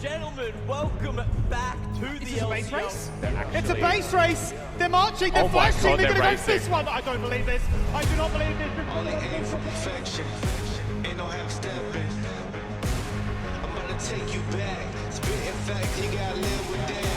gentlemen, welcome back to the LCO. Base race? It's a base race! They're marching, they're flashing, they're gonna go for this one! I don't believe this! I do not believe this! Only aim for perfection, ain't no half-stepping. I'm gonna take you back, spitting facts, you gotta live with that.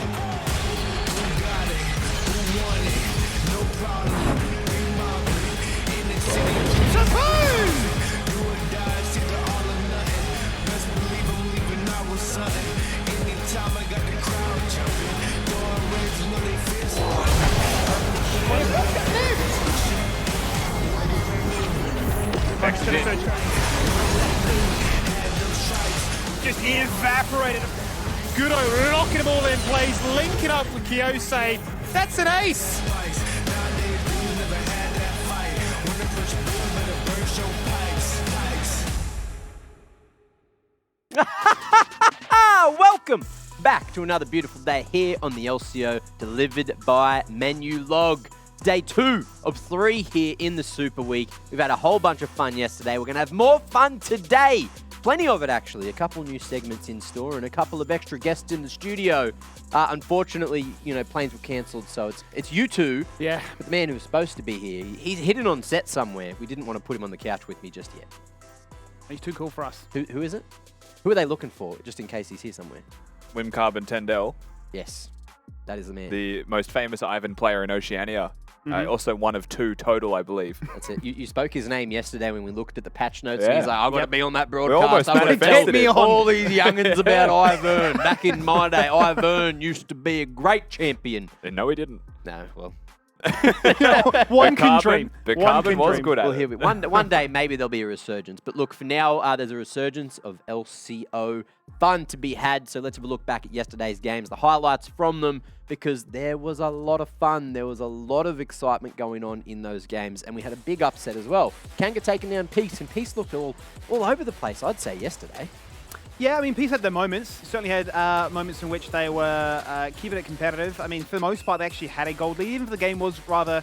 Who got it? Who won it? No problem, we mobbing in the city. Surprise! Do or die, it's either all or nothing. Best believe I'm leaving out with something. Anytime I got the crowd jumping, throwing rings, you know they fierce. Just evaporated. Gudo locking them all in place, linking up with Kiyose. That's an ace! Welcome back to another beautiful day here on the LCO, delivered by Menulog. Day 2 of 3 here in the Super Week. We've had a whole bunch of fun yesterday. We're going to have more fun today. Plenty of it, actually. A couple new segments in store and a couple of extra guests in the studio. Unfortunately, planes were cancelled, so it's you two. Yeah. But the man who was supposed to be here, he's hidden on set somewhere. We didn't want to put him on the couch with me just yet. He's too cool for us. Who is it? Who are they looking for, just in case he's here somewhere? Wim Carbon Tendell, Yes, that is the man. the most famous Ivan player in Oceania. Also one of 2 total, I believe. That's it. You spoke his name yesterday when we looked at the patch notes. Yeah. And he's like, I've got to be on that We broadcast. almost I've got to manifested tell me it. all these youngins about Ivern. Back in my day, Ivern used to be a great champion. No, he didn't. No, well, One can dream. But One Carbon can was dream. good at well, it. here we one day maybe there'll be a resurgence. But look, for now, there's a resurgence of LCO. Fun to be had. So let's have a look back at yesterday's games, the highlights from them, because there was a lot of fun. There was a lot of excitement going on in those games, and we had a big upset as well. Kanga taking down Peace, and Peace looked all over the place, I'd say, yesterday. Yeah, I mean, Peace had their moments. Certainly had moments in which they were keeping it competitive. I mean, for the most part, they actually had a gold lead, even if the game was rather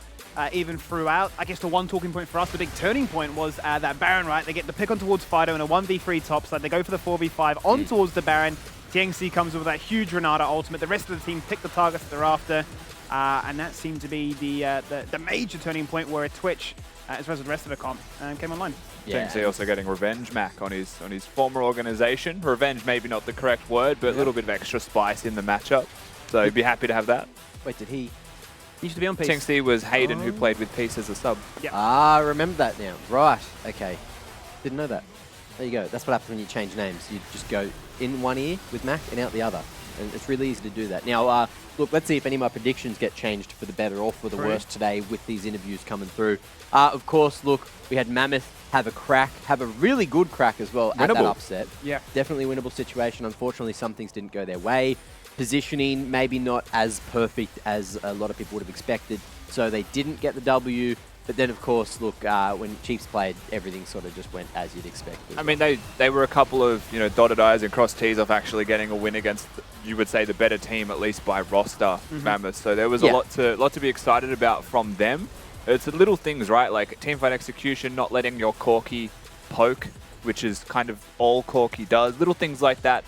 even throughout. I guess the one talking point for us, the big turning point, was that Baron, right? They get the pick on towards Fido in a 1v3 top side. They go for the 4v5 on towards the Baron. TNC comes with that huge Renata ultimate. The rest of the team pick the targets that they're after. And that seemed to be the major turning point where Twitch, as well as the rest of the comp, came online. Yeah. TNC also getting revenge Mac on his former organization. Revenge maybe not the correct word, but a little bit of extra spice in the matchup. So he'd be happy to have that. Wait, did he? He used to be on Peace. TNC was Hayden, who played with Peace as a sub. Yeah. Ah, I remember that now. Right, okay. Didn't know that. There you go. That's what happens when you change names. You just go in one ear with Mac and out the other. And it's really easy to do that. Now, look, let's see if any of my predictions get changed for the better or for the worse today with these interviews coming through. Of course, look, we had Mammoth have a really good crack as well at that upset. Yeah. Definitely winnable situation. Unfortunately, some things didn't go their way. Positioning maybe not as perfect as a lot of people would have expected. So they didn't get the W. But then, of course, look, when Chiefs played, everything sort of just went as you'd expect. I mean, they were a couple of dotted I's and crossed T's off actually getting a win against, you would say, the better team, at least by roster, Mammoth. So there was a lot to be excited about from them. It's the little things, right? Like teamfight execution, not letting your Corki poke, which is kind of all Corki does. Little things like that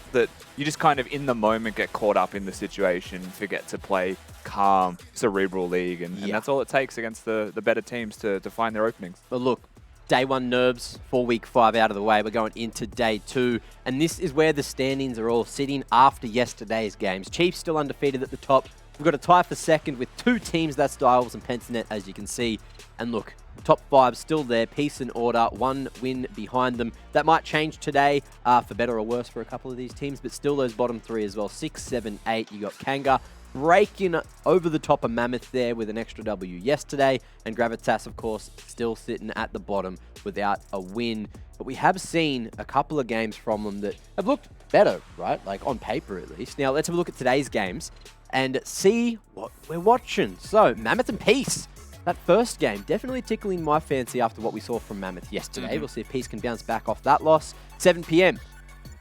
you just kind of in the moment get caught up in the situation, forget to play calm, cerebral league, and that's all it takes against the better teams to find their openings. But look, day 1 nerves, for week 5 out of the way. We're going into day 2, and this is where the standings are all sitting after yesterday's games. Chiefs still undefeated at the top. We've got a tie for second with 2 teams, that's Dials and Pentanet, as you can see. And look, the top 5 still there, peace and order, 1 win behind them. That might change today, for better or worse for a couple of these teams, but still those bottom 3 as well. 6, 7, 8, you got Kanga breaking over the top of Mammoth there with an extra W yesterday. And Gravitas, of course, still sitting at the bottom without a win. But we have seen a couple of games from them that have looked better, right? Like on paper at least. Now let's have a look at today's games and see what we're watching. So, Mammoth and Peace. That first game definitely tickling my fancy after what we saw from Mammoth yesterday. We'll see if Peace can bounce back off that loss. 7 PM.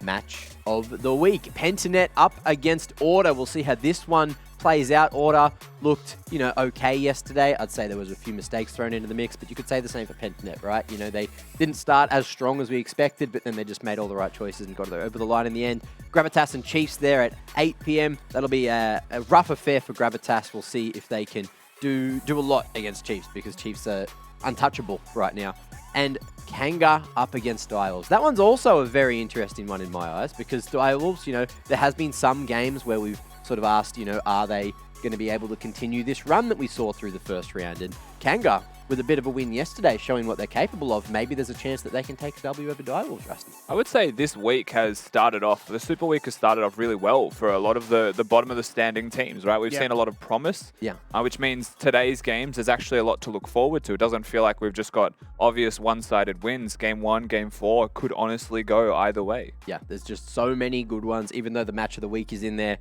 match of the week. Pentanet up against Order. We'll see how this one plays out. Order looked, okay yesterday. I'd say there was a few mistakes thrown into the mix, but you could say the same for Pentanet, right? They didn't start as strong as we expected, but then they just made all the right choices and got it over the line in the end. Gravitas and Chiefs there at 8 p.m. That'll be a rough affair for Gravitas. We'll see if they can do a lot against Chiefs, because Chiefs are untouchable right now. And Kanga up against Direwolves. That one's also a very interesting one in my eyes, because Direwolves, there has been some games where we've sort of asked, are they going to be able to continue this run that we saw through the first round? And Kanga, with a bit of a win yesterday, showing what they're capable of, maybe there's a chance that they can take a W over Direwolves, Rusty. I would say this week has started off, the Super Week has started off really well for a lot of the bottom of the standing teams, right? We've seen a lot of promise, which means today's games, there's actually a lot to look forward to. It doesn't feel like we've just got obvious one-sided wins. Game 1, Game 4 could honestly go either way. Yeah, there's just so many good ones, even though the match of the week is in there.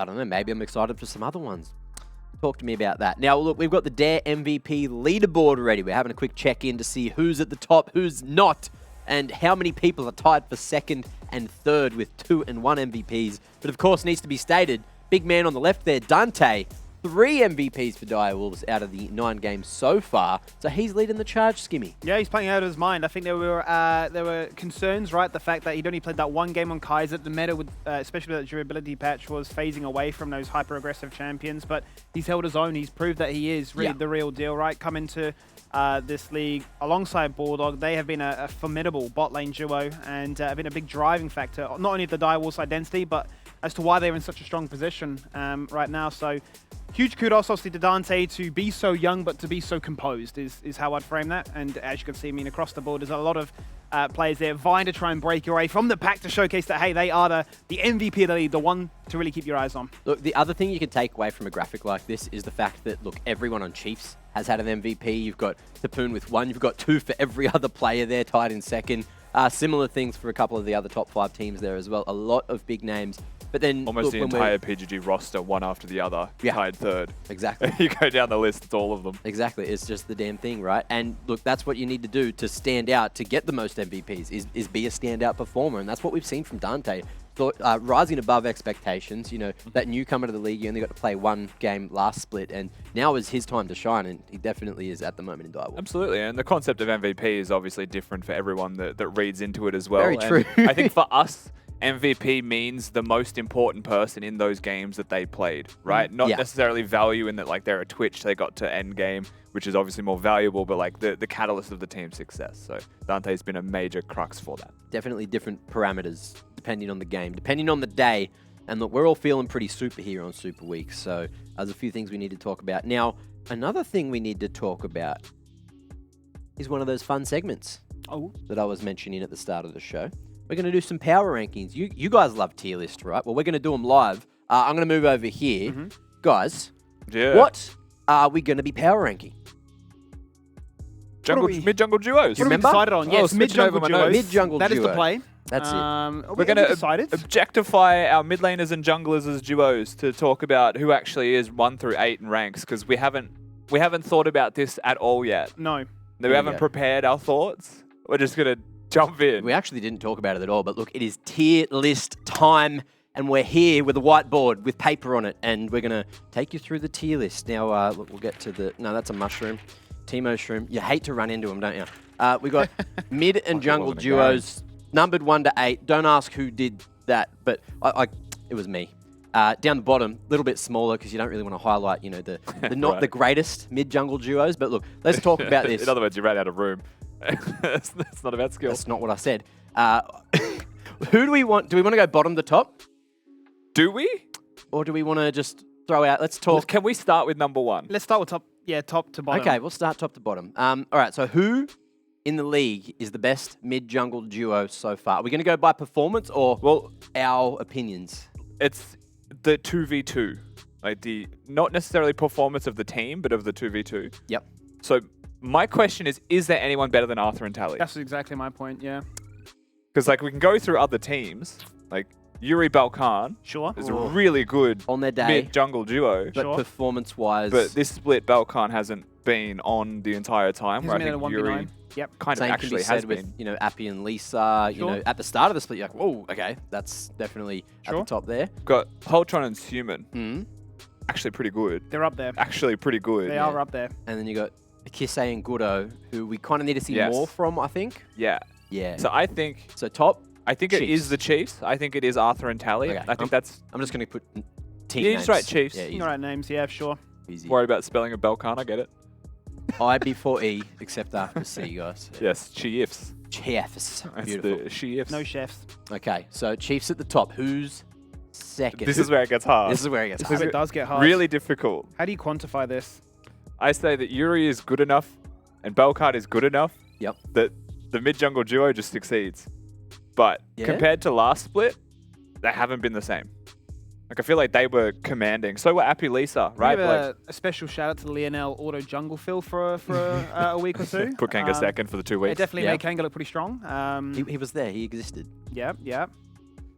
I don't know, maybe I'm excited for some other ones. Talk to me about that. Now, look, we've got the Dare MVP leaderboard ready. We're having a quick check-in to see who's at the top, who's not, and how many people are tied for second and third with 2 and 1 MVPs. But of course, needs to be stated, big man on the left there, Dante, 3 MVPs for Direwolves out of the 9 games so far. So he's leading the charge, Skimmy. Yeah, he's playing out of his mind. I think there were concerns, right? The fact that he'd only played that one game on Kaiser. The meta, with, especially with that durability patch, was phasing away from those hyper-aggressive champions. But he's held his own. He's proved that he is really the real deal, right? Come into this league alongside Bulldog. They have been a formidable bot lane duo and have been a big driving factor, not only of the Direwolves identity, but as to why they're in such a strong position right now. So huge kudos, obviously, to Dante to be so young, but to be so composed is how I'd frame that. And as you can see, across the board, there's a lot of players there vying to try and break away from the pack to showcase that, hey, they are the MVP of the league, the one to really keep your eyes on. Look, the other thing you can take away from a graphic like this is the fact that, look, everyone on Chiefs has had an MVP. You've got Tapoon with 1. You've got 2 for every other player there tied in second. Similar things for a couple of the other top 5 teams there as well. A lot of big names. But then almost the entire PGG roster, one after the other, tied third. Exactly. You go down the list, it's all of them. Exactly. It's just the damn thing, right? And look, that's what you need to do to stand out, to get the most MVPs, is be a standout performer. And that's what we've seen from Dante. Rising above expectations, that newcomer to the league, he only got to play 1 game last split, and now is his time to shine, and he definitely is at the moment in Direwolves. Absolutely, and the concept of MVP is obviously different for everyone that reads into it as well. Very true. I think for us, MVP means the most important person in those games that they played, right? Not necessarily value in that, like, they're a Twitch, they got to end game, which is obviously more valuable, but like the catalyst of the team's success. So Dante's been a major crux for that. Definitely different parameters depending on the game, depending on the day. And look, we're all feeling pretty super here on Super Week, so there's a few things we need to talk about. Now, another thing we need to talk about is one of those fun segments that I was mentioning at the start of the show. We're going to do some power rankings. You guys love tier list, right? Well, we're going to do them live. I'm going to move over here. Guys, what are we going to be power ranking? Mid-jungle duos. What are we decided on? Yes, mid-jungle duos. Mid-jungle duo. That is the play. That's it. We're going to objectify our mid laners and junglers as duos to talk about who actually is 1 through 8 in ranks, because we haven't thought about this at all yet. No. We haven't prepared our thoughts. We're just going to jump in. We actually didn't talk about it at all, but look, it is tier list time, and we're here with a whiteboard with paper on it, and we're going to take you through the tier list. Now, look, we'll get to the... No, that's a mushroom. Teemo Shroom. You hate to run into them, don't you? We got mid and jungle duos, numbered 1 to 8. Don't ask who did that, but it was me. Down the bottom, a little bit smaller because you don't really want to highlight, the not the greatest mid-jungle duos. But look, let's talk about this. In other words, you ran out of room. That's not about skill. That's not what I said. Who do we want? Do we want to go bottom to top? Do we? Or do we want to just throw out? Let's talk. Can we start with number 1? Let's start with top. Yeah, top to bottom. Okay, we'll start top to bottom. All right, so who in the league is the best mid-jungle duo so far? Are we going to go by performance or our opinions? It's the 2v2. Like not necessarily performance of the team, but of the 2v2. Yep. So my question is there anyone better than Arthur and Tally? That's exactly my point, yeah. Because like we can go through other teams, like Yuri Balkan is a really good on their day mid-jungle duo. But performance-wise... But this split, Balkan hasn't been on the entire time. He's Where I been at a think 1v9. Yuri Yep. kind of Same can actually be has said been. with, Appy and Lisa. Sure. At the start of the split, you're like, whoa, okay, that's definitely at Sure. the top there. Got Poltron and Human. Mm. Actually pretty good. They're up there. Actually pretty good. They are up there. And then you got Kisei and Gudo, who we kind of need to see Yes. more from, I think. Yeah. Yeah. So I think top. it Chiefs. is the Chiefs. I think it is Arthur and Tally. Okay. I think that's I'm just going to put team Yeah, names. just write Chiefs. Yeah, easy. All right, names. Yeah, sure. Easy. worried about spelling of Belcan. I get it. I before E, except after C, guys. Yes, Chiefs. Chiefs. That's Beautiful. the Chiefs. No chefs. Okay, so Chiefs at the top. Who's second? This is where it gets hard. This is where it gets This hard. is it does get hard. Really difficult. How do you quantify this? I say that Yuri is good enough and Belcard is good enough Yep. that the mid-jungle duo just succeeds. But Yeah? compared to last split, they haven't been the same. Like, I feel like they were commanding. So were Appy Lisa, right? Give Like, a special shout out to Lionel Auto Jungle Phil for a week or two. put Kanga second for the 2 It weeks. definitely Yeah. made Kanga look pretty strong. He was there. He existed. Yeah, yeah.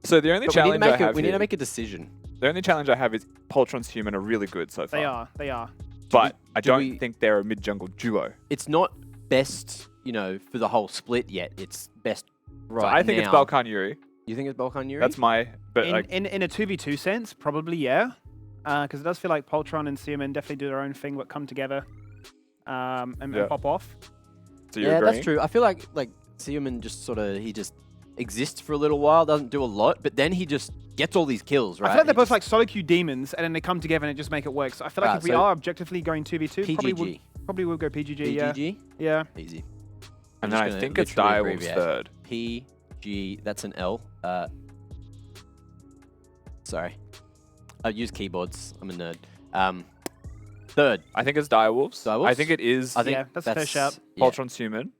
So the only But challenge I have we need here, to make a decision. the only challenge I have is Poltron's Human are really good so far. They are. They are. But I do don't we- think they're a mid-jungle duo. It's not best, for the whole split yet. It's best right So I think now. it's Balkan Yuri. You think it's Balkan Yuri? That's my... But like, In a 2v2 sense, probably yeah. Because it does feel like Poltron and Seaman definitely do their own thing, but come together and Yeah. pop off. so you're yeah, agreeing? that's true. I feel like Seaman just he just exists for a little while, doesn't do a lot, but then he just gets all these kills, right? I feel like they're He both just- like solo queue demons, and then they come together and it just make it work. So I feel like Right, if we so are objectively going 2v2, PGG. probably would go PGG. Yeah. PGG? Yeah. Easy. And I'm then just I gonna think it's literally Direwolf's abbreviate. third. PG, that's an L. Sorry. I use keyboards. I'm a nerd. Third. I think it's Direwolf's. Direwolf's? I think it is I think Yeah, that's a fair shout. Poltron's Human.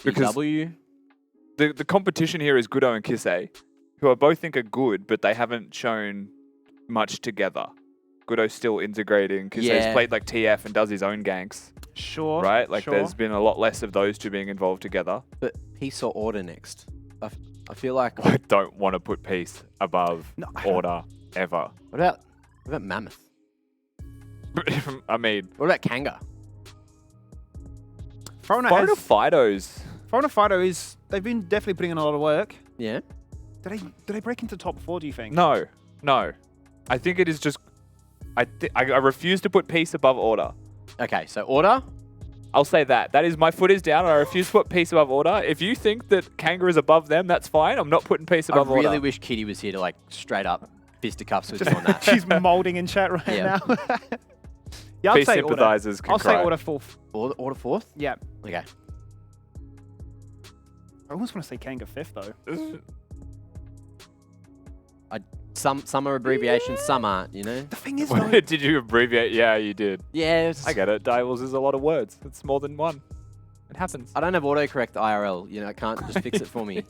Because W. the competition here is Gudo and Kisei, who I both think are good, but they haven't shown much together. Gudo's still integrating. Kisei's Yeah. played like TF and does his own ganks, Sure. right? Like sure. there's been a lot less of those two being involved together. But Peace or Order next. I feel like. I don't want to put Peace above No, Order ever. What about Mammoth? I mean, What about Kanga? Foreigner Foreigner has, Fido's. Foreigner Fido is. They've been definitely putting in a lot of work. Yeah. Do they break into top 4? Do you think? No. I think it is just. I refuse to put Peace above Order. Okay, so Order. I'll say that. That is my foot is down and I refuse to put Peace above Order. If you think that Kanga is above them, that's fine. I'm not putting Peace I above really Order. wish Kitty was here to straight up fisticuffs with you on that. She's molding in chat right Yeah. now. Yeah, I'll Peace say Order. sympathizers can I'll cry. say Order 4th. Order fourth? Yeah. Okay. I almost want to say Kanga 5th though. Some are abbreviations, some aren't, The thing is though, Did you abbreviate? Yeah, you did. Yeah, I get it. Direwolves is a lot of words. It's more than one. It happens. I don't have autocorrect IRL. I can't just fix it for me.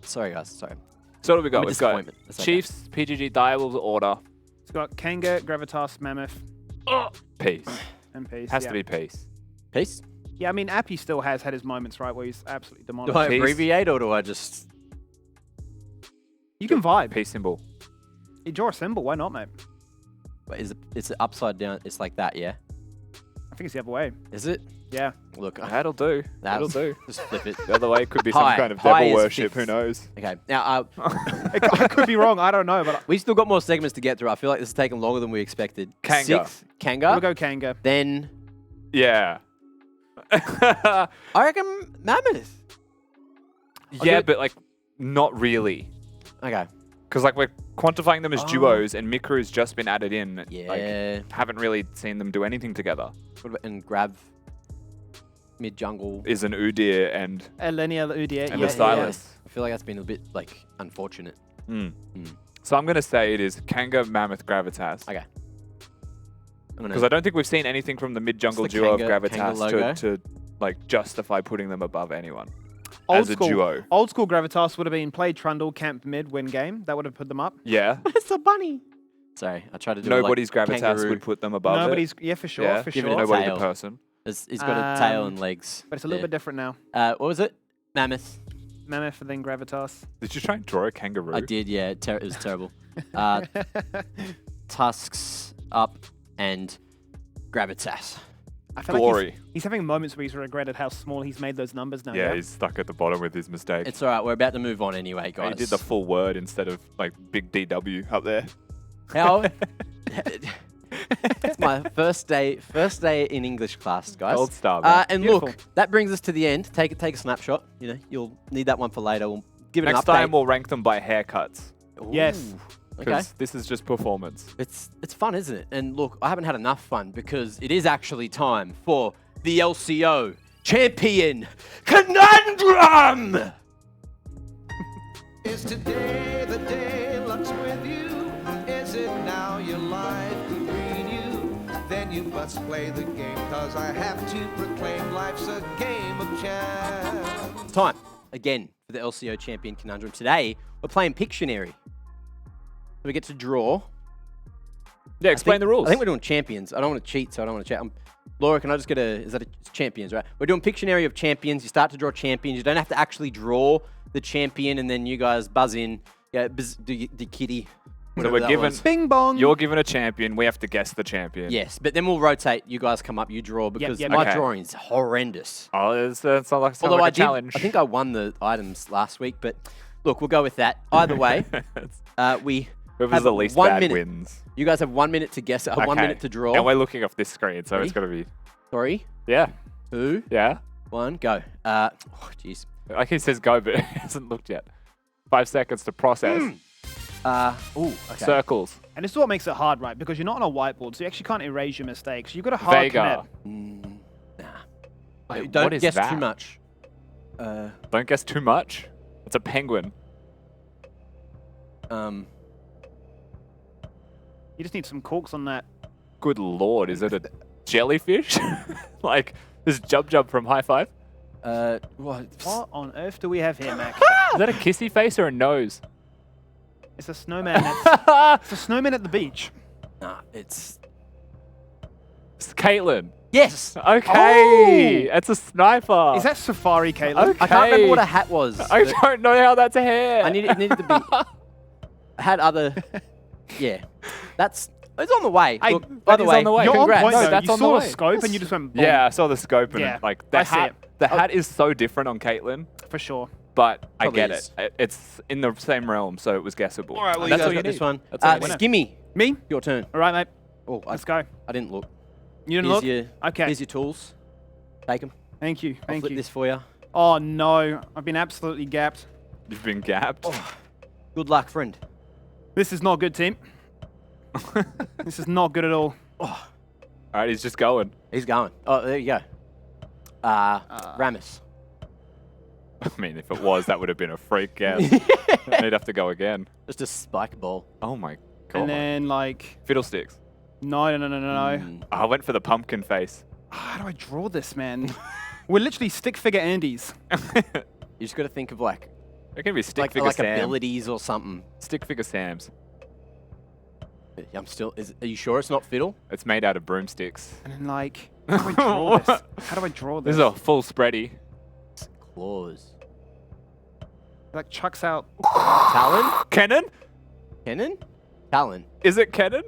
Sorry, guys. Sorry. So what do we got? I'm a We've got disappointment. That's okay. Chiefs, PGG, Direwolves, Order, it's got Kanga, Gravitas, Mammoth, Peace. and Peace. Has yeah. to be Peace. Peace. Yeah, I mean, Appy still has had his moments, right, where he's absolutely Do demolished. I Peace. abbreviate or do I just? You can vibe. Peace symbol. You draw a symbol, why not, mate? Wait, it's upside down? It's like that, yeah? I think it's the other way. Is it? Yeah. Look, That'll do. That'll do. Just flip it. The other way could be some Hi. kind of Hi devil is worship. Who fifth. knows? Okay. Now, I could be wrong, I don't know, but we still got more segments to get through. I feel like this is taking longer than we expected. Kanga. Sixth, Kanga. we'll go Kanga. Then Yeah. I reckon Mammoth. Yeah, but like not really. Okay. Because like we're quantifying them as Oh. duos, and Mikuru's just been added in. Yeah. Like, haven't really seen them do anything together. What about, and Grab mid jungle. Is an Udir and Elenia Udia. and yeah, the stylist. I feel like that's been a bit unfortunate. Mm. Mm. So I'm gonna say it is Kanga, Mammoth, Gravitas. Okay. Because I don't think we've seen anything from the mid jungle It's the duo Kanga of Gravitas logo. to like justify putting them above anyone Old as a school, duo. Old school Gravitas would have been play Trundle, camp mid, win game. That would have put them up. Yeah. It's a bunny. Sorry, I tried to do Nobody's it like Gravitas kangaroo. would put them above Nobody's, it. yeah, for sure, Yeah. for Give it sure. a Nobody tail. the person. He's got a tail Um, and legs. But it's a little Yeah. bit different now. What was it? Mammoth. Mammoth and then Gravitas. Did you try and draw a kangaroo? I did, yeah. It was terrible. Tusks up and gravitas. I feel like Glory. he's having moments where he's regretted how small he's made those numbers now. Yeah, he's stuck at the bottom with his mistake. It's all right. We're about to move on anyway, guys. He did the full word instead of like big DW up there. How? It's my first day in English class, guys. Gold star, man. And Beautiful. look, that brings us to the end. Take a snapshot. You know, you'll need that one for later. We'll give it Next an update. time we'll rank them by haircuts. Yes. Ooh, Okay. Because this is just performance. It's fun, isn't it? And look, I haven't had enough fun because it is actually time for the LCO Champion Conundrum! Is today the day luck's with you? Is it now your life will renew? Then you must play the game, cause I have to proclaim life's a game of chance. It's time, again, for the LCO Champion Conundrum. Today, we're playing Pictionary. We get to draw. Yeah, explain the rules. I think we're doing champions. I don't want to cheat, so I don't want to chat. Laura, can I just get is that it's champions, right? We're doing Pictionary of champions. You start to draw champions. You don't have to actually draw the champion, and then you guys buzz in. Yeah, do kitty. So we're given, Bing bong. you're given a champion. We have to guess the champion. Yes, but then we'll rotate. You guys come up, you draw, because yep. my Okay. drawing's horrendous. Oh, it's not like, Although like a I challenge. think I won the items last week, but look, we'll go with that. Either way, we Whoever's have the least 1 bad minute. wins. You guys have 1 minute to guess it. 1 minute to draw. And we're looking off this screen, so it's Ready? got to be... 3, Yeah. 2, Yeah. 1, go. Oh, jeez. Like he says go, but it hasn't looked yet. 5 seconds to process. Okay. Circles. And this is what makes it hard, right? Because you're not on a whiteboard, so you actually can't erase your mistakes. You've got a hard Vega. commit. Wait, Don't what is guess that? too much. Don't guess too much. It's a penguin. You just need some corks on that. Good lord, is it a jellyfish? Like, this Jub from High Five? What? What on earth do we have here, Mac? Is that a kissy face or a nose? It's a snowman. It's a snowman at the beach. Nah, it's... It's Caitlin. Yes! Okay, it's a sniper. Is that Safari, Caitlin? Okay. I can't remember what a hat was. I but don't know how that's a hair. it needed to be... I had other... Yeah. It's on the way. Hey, Look, by the is way, on the way. You're congrats. on point, No, though. that's You on the saw a way. scope and you just went boom. Yeah, I saw the scope and Yeah, like I the see hat. it. The hat is so different on Caitlin, For sure. but I Probably get is. it. It's in the same realm, so it was guessable. All right, well, That's you all guys you got this need. one. That's all you need. Skimmy, Me? your turn. All right, mate. Oh, Let's go. I didn't look. You didn't Here's look? your, Okay. Here's your tools. Take them. Thank you. I'll Thank flip you. this for you. Oh, no. I've been absolutely gapped. You've been gapped. Good luck, friend. This is not good, team. This is not good at all. All right, he's just going. He's going. Oh, there you go. Ramus. I mean, if it was, that would have been a freak guess. He'd have to go again. Just a spike ball. Oh my god. And then, like... Fiddlesticks. No. I went for the pumpkin face. How do I draw this, man? We're literally stick figure Andes. You just got to think of like It can be stick like figure Sam. abilities or something. Stick figure Sam's. I'm still. Are you sure it's not fiddle? It's made out of broomsticks. And then, like... How do I draw this? How do I draw This this? is a full spready. Claws. Like, chucks out... Talon? Cannon? Cannon? Talon. Is it cannon?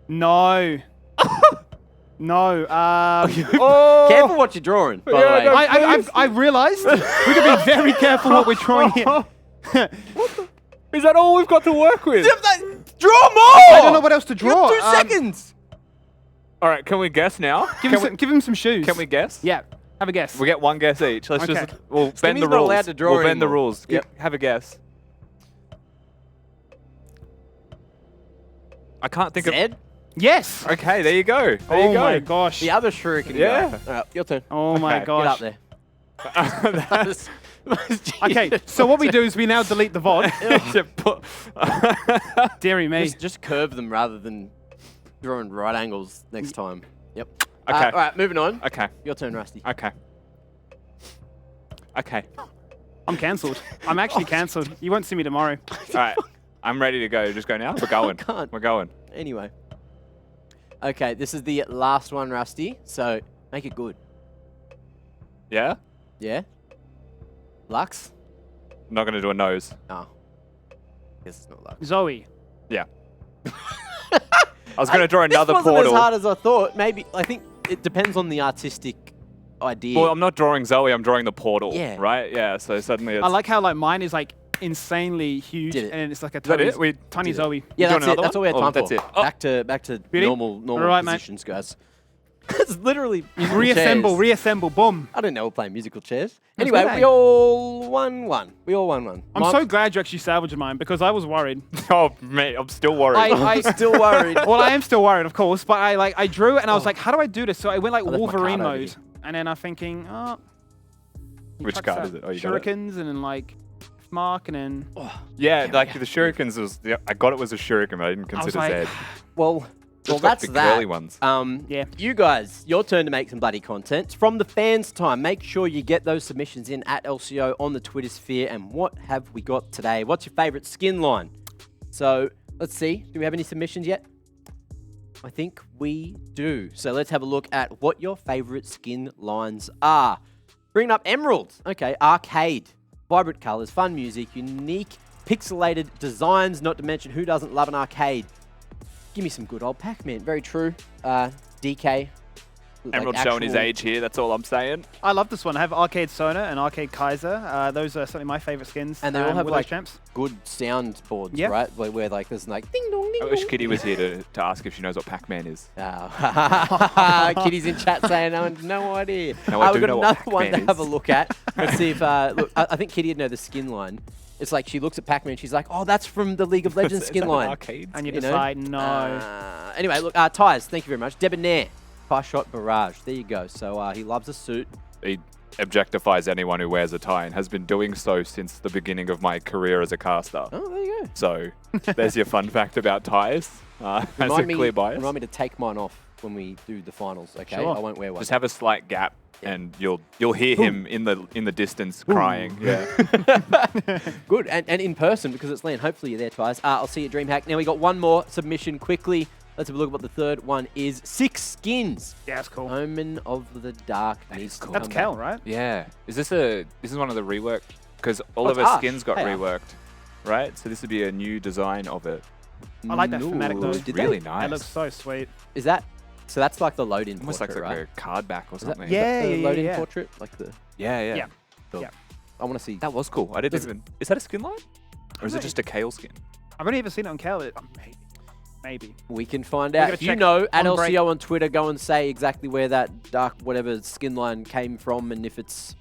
No. No. Oh! Careful what you're drawing, by the Yeah, way. no. I realized we can be very careful what we're drawing here. Is that all we've got to work with? Draw more! I don't know what else to You draw. have 2 seconds. All right, can we guess now? Give him some shoes. Can we guess? Yeah. Have a guess. We get one guess each. Let's Okay. just we'll bend Stimmy's the not rules. allowed to draw we'll bend the anymore. rules. Yep. Have a guess. I can't think Zed? Yes. of. Okay, there you go. There Oh you go. my gosh. The other shuriken Yeah. guy. All right, your turn. Oh my Okay, gosh. Get up there. That was- Okay, so what we do is we now delete the VOD. Deary me. Just curve them rather than drawing right angles next time. Yep. Okay. All right, moving on. Okay. Your turn, Rusty. Okay. Okay. I'm cancelled. I'm actually cancelled. You won't see me tomorrow. All right. I'm ready to go. Just go now. We're going. can't. We're going. Anyway. Okay, this is the last one, Rusty. So make it good. Yeah. Yeah? Lux? I'm not gonna do a nose. No. Guess it's not Lux. Zoe. Yeah. I was going to draw another this wasn't portal. as hard as I thought. Maybe, I think it depends on the artistic idea. Well, I'm not drawing Zoe, I'm drawing the portal, Yeah. right? Yeah, so suddenly it's... I like how like mine is like insanely huge, Did it. and it's like a that tiny, it? We tiny did it. Zoe. yeah, doing that's it. another That's all we had one? time Oh, that's for. it. Oh. Back to Beauty? normal All right, mate. positions, guys. It's literally musical Reassemble, chairs. reassemble, boom. I don't know. We're playing musical chairs. That's Anyway, good, we eh? all won one. We all won one. I'm so glad you actually salvaged mine because I was worried. Oh, mate, I'm still worried. I still worried. Well, I am still worried, of course, but I drew it and I was like, how do I do this? So I went like I left my Wolverine card over mode, here. and then I'm thinking, oh, Which fuck card that. is it? Oh, you got it? Shurikens, and then like Mark, and then Yeah, Damn, like yeah. the shurikens was... Yeah, I got it was a shuriken, but I didn't I was consider like, Zed. Well, Just that's the that. curly ones. Yeah. You guys, your turn to make some bloody content. It's from the fans' time. Make sure you get those submissions in at LCO on the Twitter sphere. And what have we got today? What's your favourite skin line? So let's see. Do we have any submissions yet? I think we do. So let's have a look at what your favourite skin lines are. Bringing up Emeralds. Okay, arcade. Vibrant colours, fun music, unique pixelated designs, not to mention who doesn't love an arcade. Give me some good old Pac-Man. Very true. DK. Emerald showing his age here, that's all I'm saying. I love this one. I have Arcade Sona and Arcade Kaiser. Those are certainly my favorite skins. And they all have with those like champs. good sound boards, Yeah. right? Where like there's like ding dong ding I wish dong. Kitty was here to ask if she knows what Pac-Man is. Kitty's in chat saying, I have no idea. No, I We've do got know another what one to Pac-Man have a is. look at. Let's see if, look, I think Kitty would know the skin line. It's like she looks at Pac-Man, she's like, oh, that's from the League of Legends Is skin that an line. arcade? And you You know? decide, no. Anyway, look, Tyres, thank you very much. Debonair, Fire Shot Barrage. There you go. So he loves a suit. He objectifies anyone who wears a tie and has been doing so since the beginning of my career as a caster. Oh, there you go. So there's your fun fact about ties. As a clear bias. Remind me to take mine off when we do the finals, okay? Sure. I won't wear one. Just have a slight gap, and you'll hear him in the distance crying. Yeah. Good, and in person because it's Liam. Hopefully you're there, Tyres. I'll see you at DreamHack. Now we got one more submission quickly. Let's have a look at what the third one is. 6 skins. Yeah, that's cool. Omen of the Dark needs to cool. That's come Kel, back. right? Yeah. Is this one of the rework? Because all Oh, of it's her Ash. skins got Hey, Ash. reworked, right? So this would be a new design of it. I like that No, thematic though. did Really they? nice. That looks so sweet. Is that, so that's like the load-in Almost portrait, like right? a card back or Is that- something. is that Yeah, the yeah, load-in yeah. portrait? Like the, Yeah, yeah. Yeah. cool. Yeah. I want to see. That was cool. I didn't Does- even... Is that a skin line? Or is it know. just a Kale skin? I've only ever seen it on Kel. Maybe. We can find We're out. gonna If you check know, at on break. LCO on Twitter, go and say exactly where that dark whatever skin line came from and if it's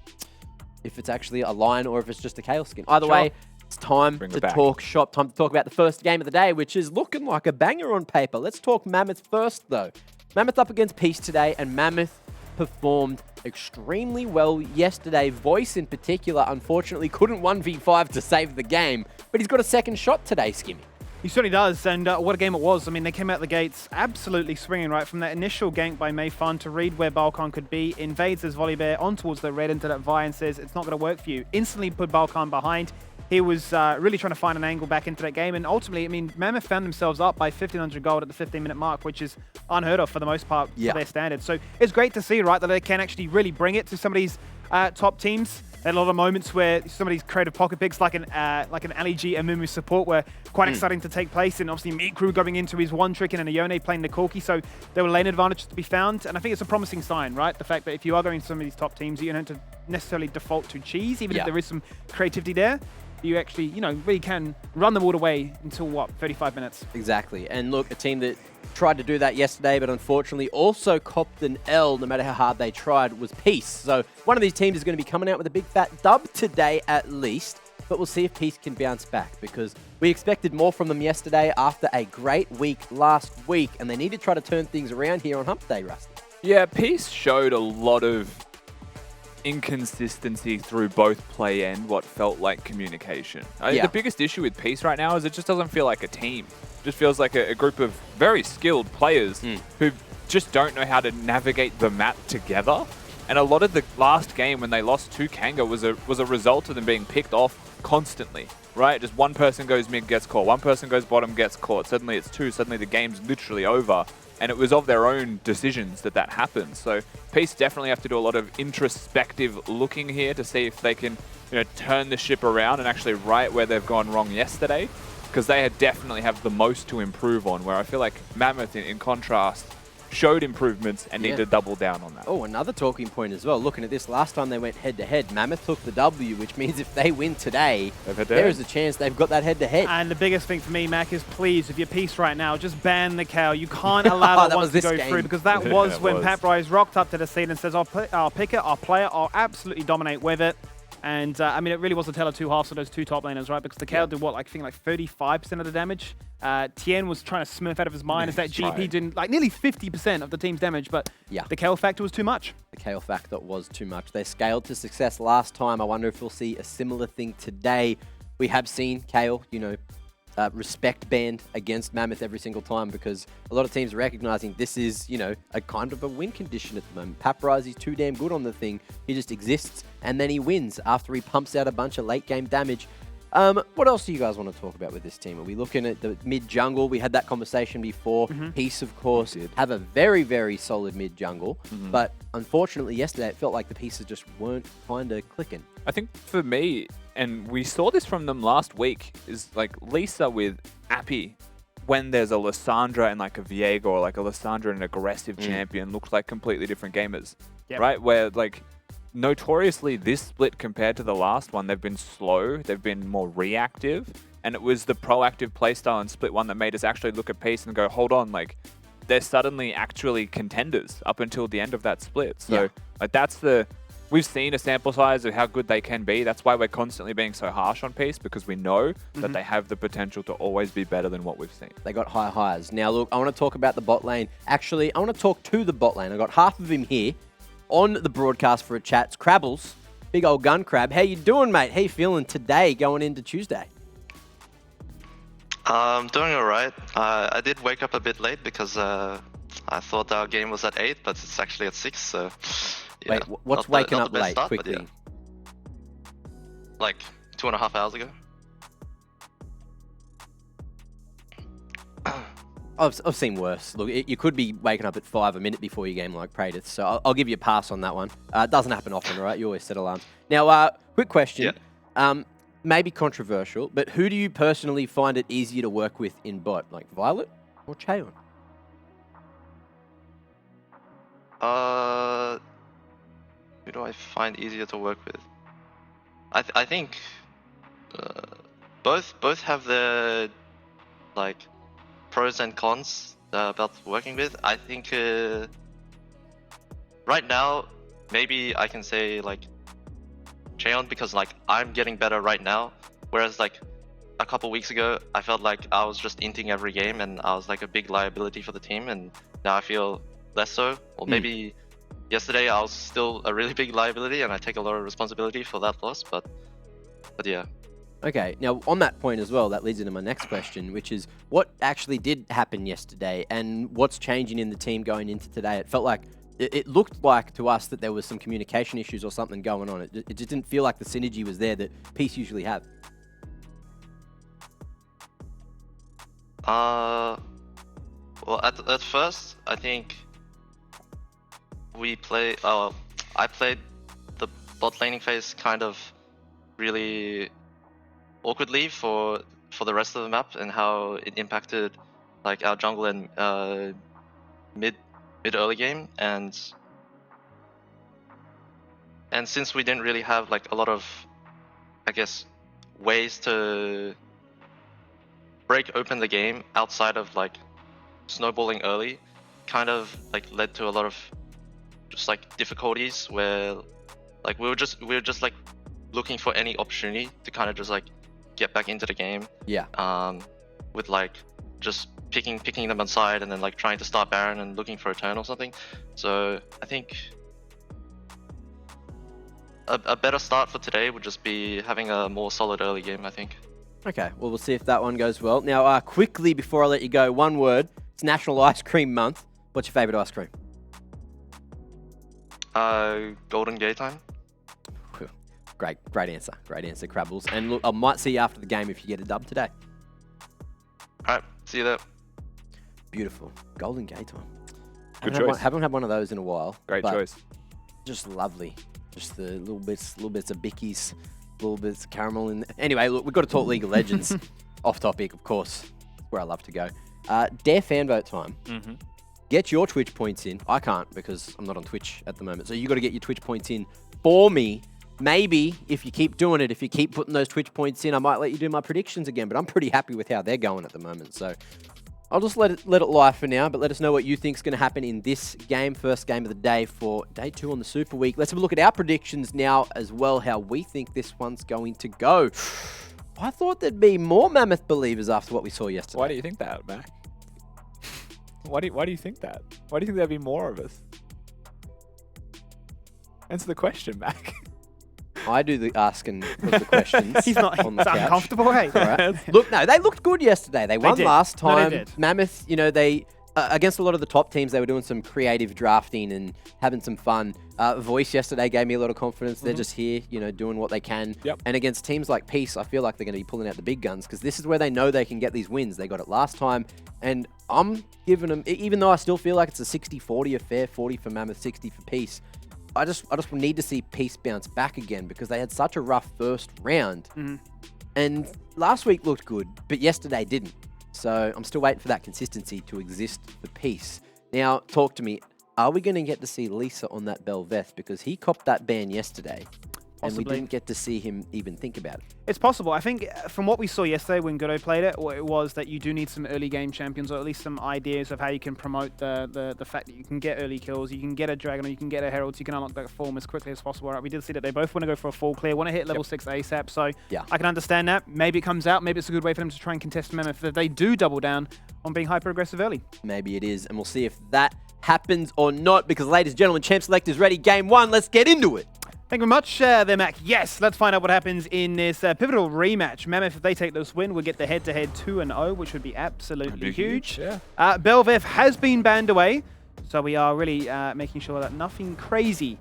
actually a line or if it's just a Kale skin. Either Sure. way, it's time Bring to it back. talk shop, time to talk about the first game of the day, which is looking like a banger on paper. Let's talk Mammoth first, though. Mammoth up against Peace today, and Mammoth performed extremely well yesterday. Voice in particular, unfortunately, couldn't 1v5 to save the game, but he's got a second shot today, Skimmy. He certainly does, and what a game it was. I mean, they came out the gates absolutely swinging, right? From that initial gank by Mayfun to read where Balkan could be, invades his volley bear on towards the red into that Vi and says, it's not going to work for you. Instantly put Balkan behind. He was really trying to find an angle back into that game, and ultimately, I mean, Mammoth found themselves up by 1,500 gold at the 15-minute mark, which is unheard of for the most part Yeah. for their standards. So it's great to see, right, that they can actually really bring it to some of these top teams. There are a lot of moments where some of these creative pocket picks, like an Ali G and Mumu support, were quite exciting to take place. And obviously, Meat Crew going into his one trick and Ione playing the Corki. So there were lane advantages to be found. And I think it's a promising sign, right? The fact that if you are going to some of these top teams, you don't have to necessarily default to cheese, even Yeah. if there is some creativity there. You actually, really can run them all the way until, what, 35 minutes? Exactly. And look, a team that tried to do that yesterday, but unfortunately also copped an L, no matter how hard they tried, was Peace. So one of these teams is going to be coming out with a big fat dub today at least, but we'll see if Peace can bounce back because we expected more from them yesterday after a great week last week, and they need to try to turn things around here on Hump Day, Rusty. Yeah, Peace showed a lot of inconsistency through both play and what felt like communication. I think Yeah. the biggest issue with Peace right now is it just doesn't feel like a team. It just feels like a group of very skilled players who just don't know how to navigate the map together. And a lot of the last game when they lost to Kanga was a result of them being picked off constantly, right? Just one person goes mid, gets caught. One person goes bottom, gets caught. Suddenly it's two. Suddenly the game's literally over. And it was of their own decisions that happened. So Peace definitely have to do a lot of introspective looking here to see if they can, turn the ship around and actually right where they've gone wrong yesterday. because they had definitely have the most to improve on, where I feel like Mammoth, in contrast, showed improvements and need to double down on that. Oh, another talking point as well. Looking at this, last time they went head-to-head, Mammoth took the W, which means if they win today, there is a chance they've got that head-to-head. And the biggest thing for me, Mac, is please, if you're Peace right now, just ban the KO. You can't allow that one to go through, because that was when Pat Bryce rocked up to the scene and says, I'll pick it, I'll play it, I'll absolutely dominate with it. And, I mean, it really was a tale of two halves of those two top laners, right? Because the KO did, what, like, I think like 35% of the damage. Tien was trying to smurf out of his mind as that GP did, like, nearly 50% of the team's damage, but the KO factor was too much. The KO factor was too much. They scaled to success last time. I wonder if we'll see a similar thing today. We have seen KO, you know, respect band against Mammoth every single time, because a lot of teams are recognizing this is, you know, a kind of a win condition at the moment. Paparazzi's too damn good on the thing. He just exists, and then he wins after he pumps out a bunch of late game damage. What else do you guys want to talk about with this team? Are we looking at the mid jungle? We had that conversation before. Peace, of course, have a very, very solid mid jungle, but unfortunately yesterday it felt like the pieces just weren't kind of clicking. I think for me, and we saw this from them last week, is like Lisa with Appy, when there's a Lissandra and like a Viego, or like a Lissandra and an aggressive champion, looks like completely different gamers, right? Where like notoriously this split compared to the last one, they've been slow, they've been more reactive, and it was the proactive playstyle in split one that made us actually look at Peace and go, hold on, like they're suddenly actually contenders up until the end of that split. So like that's the... We've seen a sample size of how good they can be. That's why we're constantly being so harsh on Peace, because we know that they have the potential to always be better than what we've seen. They got high highs. Now, look, I want to talk about the bot lane. Actually, I want to talk to the bot lane. I got half of him here on the broadcast for a chat. It's Crabbles, big old gun crab. How you doing, mate? How you feeling today going into Tuesday? I'm doing all right. I did wake up a bit late because I thought our game was at 8, but it's actually at 6, so... Yeah, wait, what's waking up late, start, quickly? Yeah. Like 2.5 hours ago. I've seen worse. Look, you could be waking up at 5 a minute before your game like Praetor, so I'll give you a pass on that one. It doesn't happen often, all right? You always set alarms. Now, quick question. Maybe controversial, but who do you personally find it easier to work with in bot, like Violet or Cheon? Who do I find easier to work with? I think both have their like pros and cons about working with. I think right now maybe I can say like Cheon, because like I'm getting better right now, whereas like a couple weeks ago I felt like I was just inting every game and I was like a big liability for the team, and now I feel less so. Or maybe yesterday I was still a really big liability and I take a lot of responsibility for that loss, but yeah. Okay, now on that point as well, that leads into my next question, which is what actually did happen yesterday and what's changing in the team going into today? It felt like, it looked like to us that there was some communication issues or something going on. It just didn't feel like the synergy was there that Peace usually have. Well, at first, I think I played the bot laning phase kind of really awkwardly for the rest of the map, and how it impacted like our jungle and mid early game, and since we didn't really have like a lot of, I guess, ways to break open the game outside of like snowballing early, kind of like led to a lot of just like difficulties where like we were just like looking for any opportunity to kind of just like get back into the game. With like just picking them aside and then like trying to start Baron and looking for a turn or something. So I think a better start for today would just be having a more solid early game, I think. Okay, well, we'll see if that one goes well. Now, quickly before I let you go, one word. It's National Ice Cream Month. What's your favourite ice cream? Golden Gay Time. Great answer, Crabbles. And look, I might see you after the game if you get a dub today. Alright, see you there. Beautiful. Golden Gay Time. Good choice. Haven't had one of those in a while. Great choice. Just lovely. Just the little bits of bickies, little bits of caramel in there. Anyway, look, we've got to talk League of Legends. off topic, of course, where I love to go. Dare fan vote time. Get your Twitch points in. I can't because I'm not on Twitch at the moment. So you got to get your Twitch points in for me. Maybe if you keep doing it, if you keep putting those Twitch points in, I might let you do my predictions again. But I'm pretty happy with how they're going at the moment. So I'll just let it lie for now. But let us know what you think's going to happen in this game, first game of the day for day 2 on the Super Week. Let's have a look at our predictions now as well, how we think this one's going to go. I thought there'd be more Mammoth believers after what we saw yesterday. Why do you think that, Mac? Why do you think that? Why do you think there'd be more of us? Answer the question, Mac. I do the asking of the questions. He's not on the couch. uncomfortable, hey? All right. Look, no, they looked good yesterday. They won did. last No, they time. did. Mammoth, you know, they against a lot of the top teams, they were doing some creative drafting and having some fun. Voice yesterday gave me a lot of confidence. They're just here, you know, doing what they can. Yep. And against teams like Peace, I feel like they're going to be pulling out the big guns because this is where they know they can get these wins. They got it last time. And I'm giving them, even though I still feel like it's a 60-40 affair, 40 for Mammoth, 60 for Peace, I just need to see Peace bounce back again because they had such a rough first round. And last week looked good, but yesterday didn't. So I'm still waiting for that consistency to exist for Peace. Now, talk to me. Are we going to get to see Lisa on that Belveth? Because he copped that ban yesterday. And we Possibly. didn't get to see him even think about it. It's possible. I think from what we saw yesterday when Godot played it, what it was that you do need some early game champions, or at least some ideas of how you can promote the fact that you can get early kills, you can get a Dragon, or you can get a Herald, so you can unlock that form as quickly as possible. Right? We did see that they both want to go for a full clear, want to hit level 6 ASAP, so Yeah. I can understand that. Maybe it comes out, maybe it's a good way for them to try and contest Mammoth if they do double down on being hyper-aggressive early. Maybe it is. And we'll see if that happens or not. Because, ladies and gentlemen, Champ Select is ready. Game 1. Let's get into it. Thank you very much there, Mac. Yes, let's find out what happens in this pivotal rematch. Mammoth, if they take this win, will get the head-to-head 2-0, which would be absolutely huge. Yeah. Belveth has been banned away, so we are really making sure that nothing crazy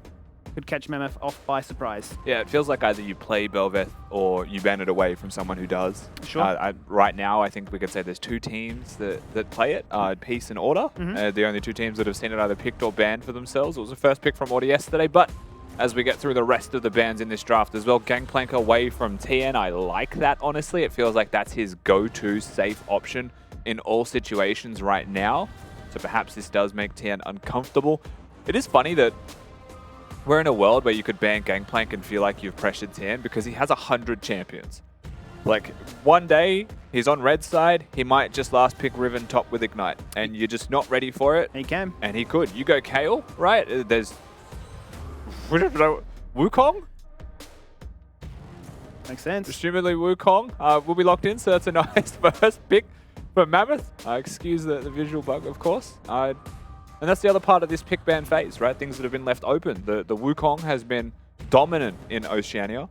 could catch Mammoth off by surprise. Yeah, it feels like either you play Belveth or you ban it away from someone who does. Sure. Right now, I think we could say there's 2 teams that play it, Peace and Order. The only 2 teams that have seen it either picked or banned for themselves. It was the first pick from Order yesterday, but as we get through the rest of the bans in this draft as well, Gangplank away from TN. I like that, honestly. It feels like that's his go-to safe option in all situations right now. So perhaps this does make TN uncomfortable. It is funny that we're in a world where you could ban Gangplank and feel like you've pressured TN because he has 100 champions. Like, one day, he's on red side, he might just last pick Riven top with Ignite, and you're just not ready for it. He can. And he could. You go Kale, right? There's Wukong? Makes sense. Presumably Wukong will be locked in, so that's a nice first pick for Mammoth. Excuse the visual bug, of course. And that's the other part of this pick ban phase, right? Things that have been left open. The Wukong has been dominant in Oceania,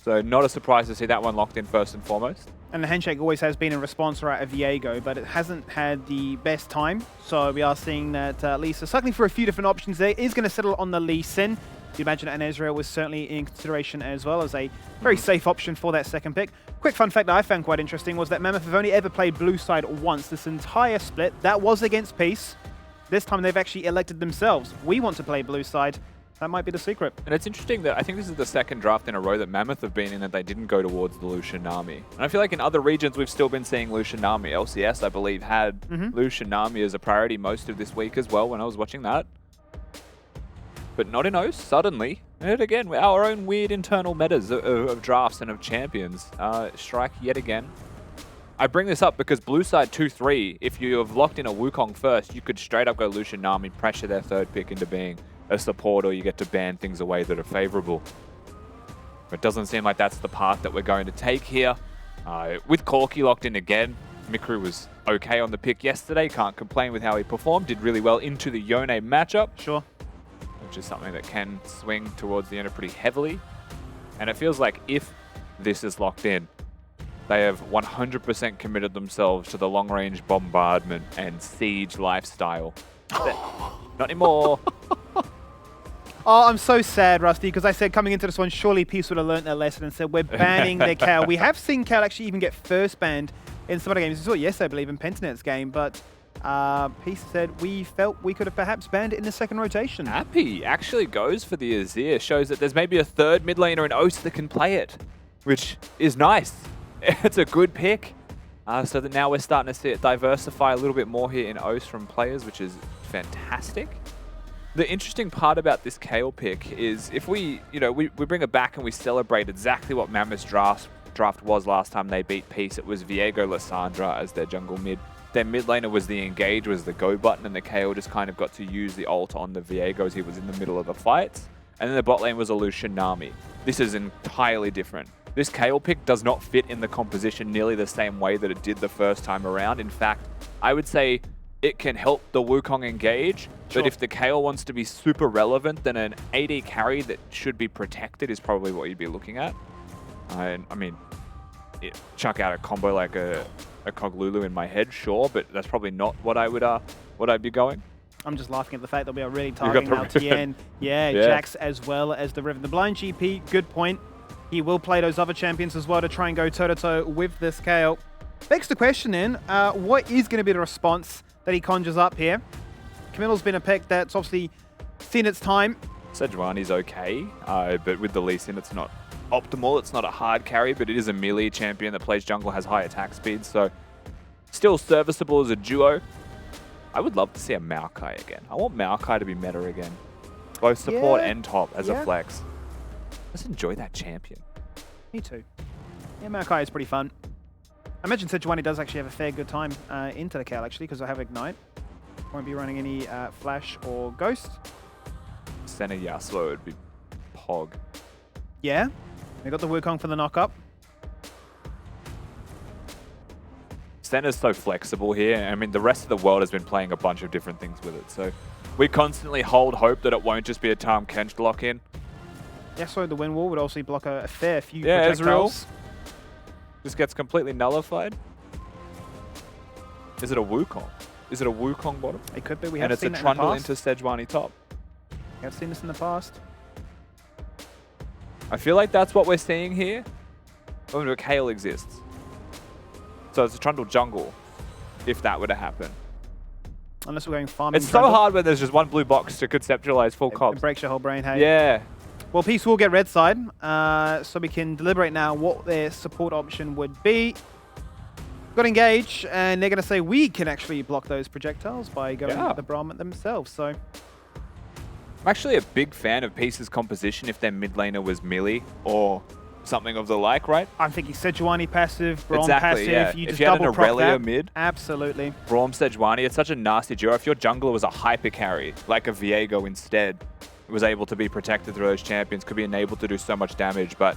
so not a surprise to see that one locked in first and foremost. And the handshake always has been in response right of Viego, but it hasn't had the best time. So we are seeing that Lisa cycling for a few different options there. Is going to settle on the Lee Sin. You imagine that Ezreal was certainly in consideration as well as a very safe option for that second pick. Quick fun fact that I found quite interesting was that Mammoth have only ever played blue side once this entire split. That was against Peace. This time they've actually elected themselves. We want to play blue side. That might be the secret. And it's interesting that I think this is the second draft in a row that Mammoth have been in that they didn't go towards the Lucian Nami. And I feel like in other regions we've still been seeing Lucian Nami. LCS, I believe, had Lucian Nami as a priority most of this week as well when I was watching that. But not in OS, suddenly. And again, our own weird internal metas of drafts and of champions strike yet again. I bring this up because blue side 2-3, if you have locked in a Wukong first, you could straight up go Lucian Nami, pressure their third pick into being a support, or you get to ban things away that are favorable. But it doesn't seem like that's the path that we're going to take here. With Corki locked in again, Mikru was okay on the pick yesterday, can't complain with how he performed, did really well into the Yone matchup. Sure. Which is something that can swing towards the end pretty heavily. And it feels like if this is locked in, they have 100% committed themselves to the long-range bombardment and siege lifestyle. Not anymore. Oh, I'm so sad, Rusty, because I said coming into this one, surely Peace would have learned their lesson and said, we're banning their Cal. We have seen Cal actually even get first banned in some other games. We saw it yesterday, I believe, in Pentanet's game, but Peace said we felt we could have perhaps banned it in the second rotation. Happy actually goes for the Azir, shows that there's maybe a third mid laner in OS that can play it, which is nice. It's a good pick. So that now we're starting to see it diversify a little bit more here in OS from players, which is fantastic. The interesting part about this Kayle pick is if we bring it back and we celebrate exactly what Mammoth's draft was last time they beat Peace. It was Viego Lissandra as their jungle mid. Their mid laner was the engage, was the go button, and the Kayle just kind of got to use the ult on the Viego as he was in the middle of the fights. And then the bot lane was a Lucian Nami. This is entirely different. This Kayle pick does not fit in the composition nearly the same way that it did the first time around. In fact, I would say it can help the Wukong engage, but if the Kayle wants to be super relevant, then an AD carry that should be protected is probably what you'd be looking at. I mean, chuck out a combo like a Koglulu in my head, sure, but that's probably not what I would what I'd be going. I'm just laughing at the fact that we are really targeting LTN. Yeah, Jax as well as the Riven. The blind GP, good point. He will play those other champions as well to try and go toe-to-toe with this Kayle. Begs the question then, what is going to be the response that he conjures up here? Camilla's been a pick that's obviously seen its time. Sejuani's okay, but with the Lee Sin, it's not optimal. It's not a hard carry, but it is a melee champion that plays jungle, has high attack speed, so still serviceable as a duo. I would love to see a Maokai again. I want Maokai to be meta again. Both support and top as a flex. Let's enjoy that champion. Me too. Yeah, Maokai is pretty fun. I imagine Sejuani does actually have a fair good time into the Kayle, actually, because I have Ignite. Won't be running any Flash or Ghost. Senna Yasuo would be Pog. Yeah. We got the Wukong for the knock-up. Senna's so flexible here. I mean, the rest of the world has been playing a bunch of different things with it. So we constantly hold hope that it won't just be a Tahm Kench lock-in. Yasuo, the wind wall, would also block a fair few projectiles. Ezreal just gets completely nullified. Is it a Wukong? Is it a Wukong bottom? It could be. We have seen it. And it's a Trundle into Sejuani top. We have seen this in the past. I feel like that's what we're seeing here. When a Kayle exists. So it's a Trundle jungle, if that were to happen. Unless we're going farming. It's so hard when there's just one blue box to conceptualize full comp. It breaks your whole brain, hey? Yeah. Well, Peace will get red side, so we can deliberate now what their support option would be. Got engage, and they're going to say we can actually block those projectiles by going with the Brahmin themselves. So I'm actually a big fan of Peace's composition if their mid laner was melee or something of the like, right? I'm thinking Sejuani passive, Braum passive. Yeah. You just if you had an double proc Aurelia that. mid, absolutely. Braum Sejuani, it's such a nasty duo. If your jungler was a hyper carry, like a Viego instead, was able to be protected through those champions, could be enabled to do so much damage, but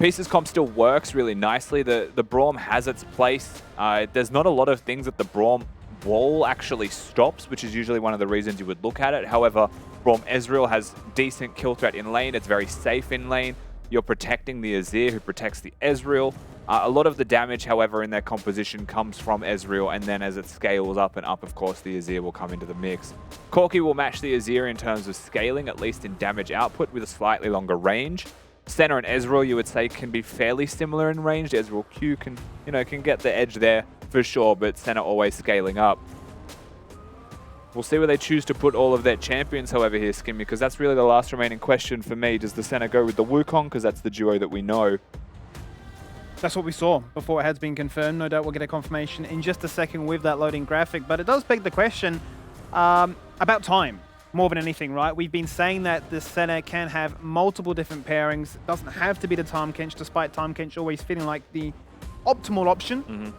Peace's comp still works really nicely. The Braum has its place. There's not a lot of things that the Braum wall actually stops, which is usually one of the reasons you would look at it. However, Braum Ezreal has decent kill threat in lane. It's very safe in lane. You're protecting the Azir, who protects the Ezreal. A lot of the damage, however, in their composition comes from Ezreal, and then as it scales up and up, of course, the Azir will come into the mix. Corki will match the Azir in terms of scaling, at least in damage output, with a slightly longer range. Senna and Ezreal, you would say, can be fairly similar in range. Ezreal Q can get the edge there for sure, but Senna always scaling up. We'll see where they choose to put all of their champions, however, here, Skimmy, because that's really the last remaining question for me. Does the Senna go with the Wukong, because that's the duo that we know? That's what we saw before it has been confirmed. No doubt we'll get a confirmation in just a second with that loading graphic, but it does beg the question about time. More than anything, right? We've been saying that the Senna can have multiple different pairings. It doesn't have to be the Tahm Kench, despite Tahm Kench always feeling like the optimal option.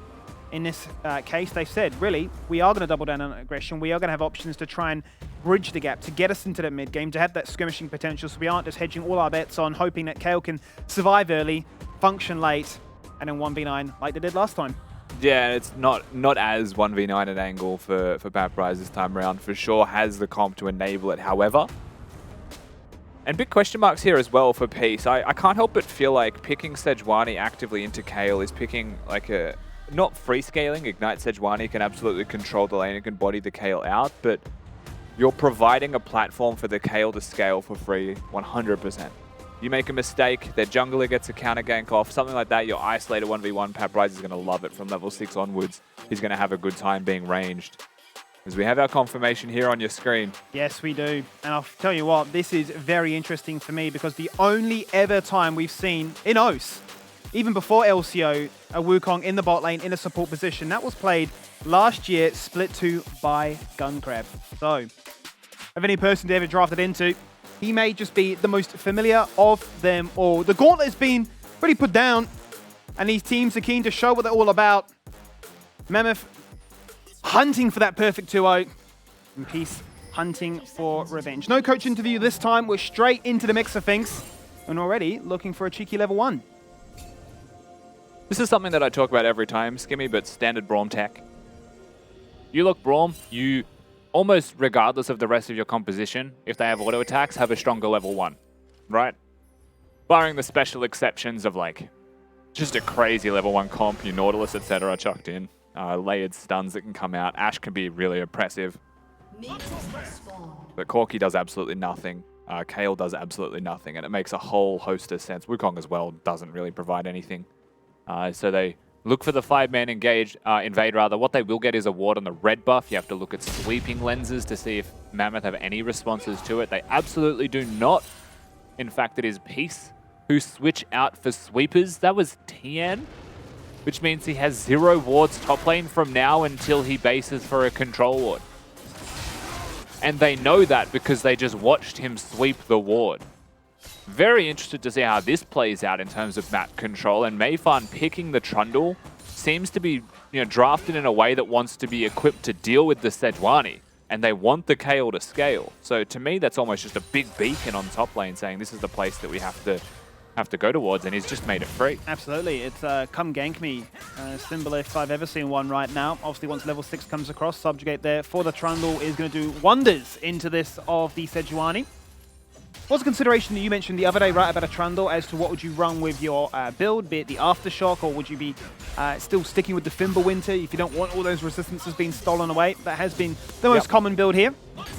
In this case, they said, really, we are going to double down on aggression. We are going to have options to try and bridge the gap, to get us into the mid game, to have that skirmishing potential, so we aren't just hedging all our bets on hoping that Kayle can survive early, function late, and then 1v9 like they did last time. Yeah, it's not as 1v9 an angle for Bad Prize this time around. For sure has the comp to enable it, however. And big question marks here as well for Peace. I can't help but feel like picking Sejuani actively into Kayle is picking like a... Not free scaling. Ignite Sejuani can absolutely control the lane and can body the Kayle out, but you're providing a platform for the Kayle to scale for free 100%. You make a mistake, their jungler gets a counter gank off, something like that, you're isolated 1v1, Pat Bryce is going to love it from level 6 onwards. He's going to have a good time being ranged. As we have our confirmation here on your screen. Yes, we do. And I'll tell you what, this is very interesting for me because the only ever time we've seen in OS even before LCO, Wukong in the bot lane in a support position. That was played last year, split 2 by Gunkrab. So, of any person David drafted into, he may just be the most familiar of them all. The gauntlet has been pretty put down, and these teams are keen to show what they're all about. Mammoth hunting for that perfect 2-0, and Peace hunting for revenge. No coach interview this time. We're straight into the mix of things, and already looking for a cheeky level 1. This is something that I talk about every time, Skimmy, but standard Braum tech. You look Braum, you almost regardless of the rest of your composition, if they have auto attacks, have a stronger level 1, right? Barring the special exceptions of like just a crazy level 1 comp, your Nautilus, etc. chucked in, layered stuns that can come out. Ashe can be really oppressive. But Corki does absolutely nothing. Kale does absolutely nothing, and it makes a whole host of sense. Wukong as well doesn't really provide anything. So they look for the 5-man invade rather. What they will get is a ward on the red buff. You have to look at sweeping lenses to see if Mammoth have any responses to it. They absolutely do not. In fact, it is Peace who switch out for sweepers. That was Tian, which means he has 0 wards top lane from now until he bases for a control ward. And they know that because they just watched him sweep the ward. Very interested to see how this plays out in terms of map control, and Mayfan picking the Trundle seems to be drafted in a way that wants to be equipped to deal with the Sejuani, and they want the Kale to scale. So to me, that's almost just a big beacon on top lane saying this is the place that we have to go towards, and he's just made it free. Absolutely. It's come gank me symbol if I've ever seen one right now. Obviously, once level 6 comes across, Subjugate there for the Trundle is going to do wonders into this of the Sejuani. What's a consideration that you mentioned the other day, right, about a Trundle as to what would you run with your build, be it the Aftershock, or would you be still sticking with the Fimbulwinter if you don't want all those resistances being stolen away? That has been the most common build here. That's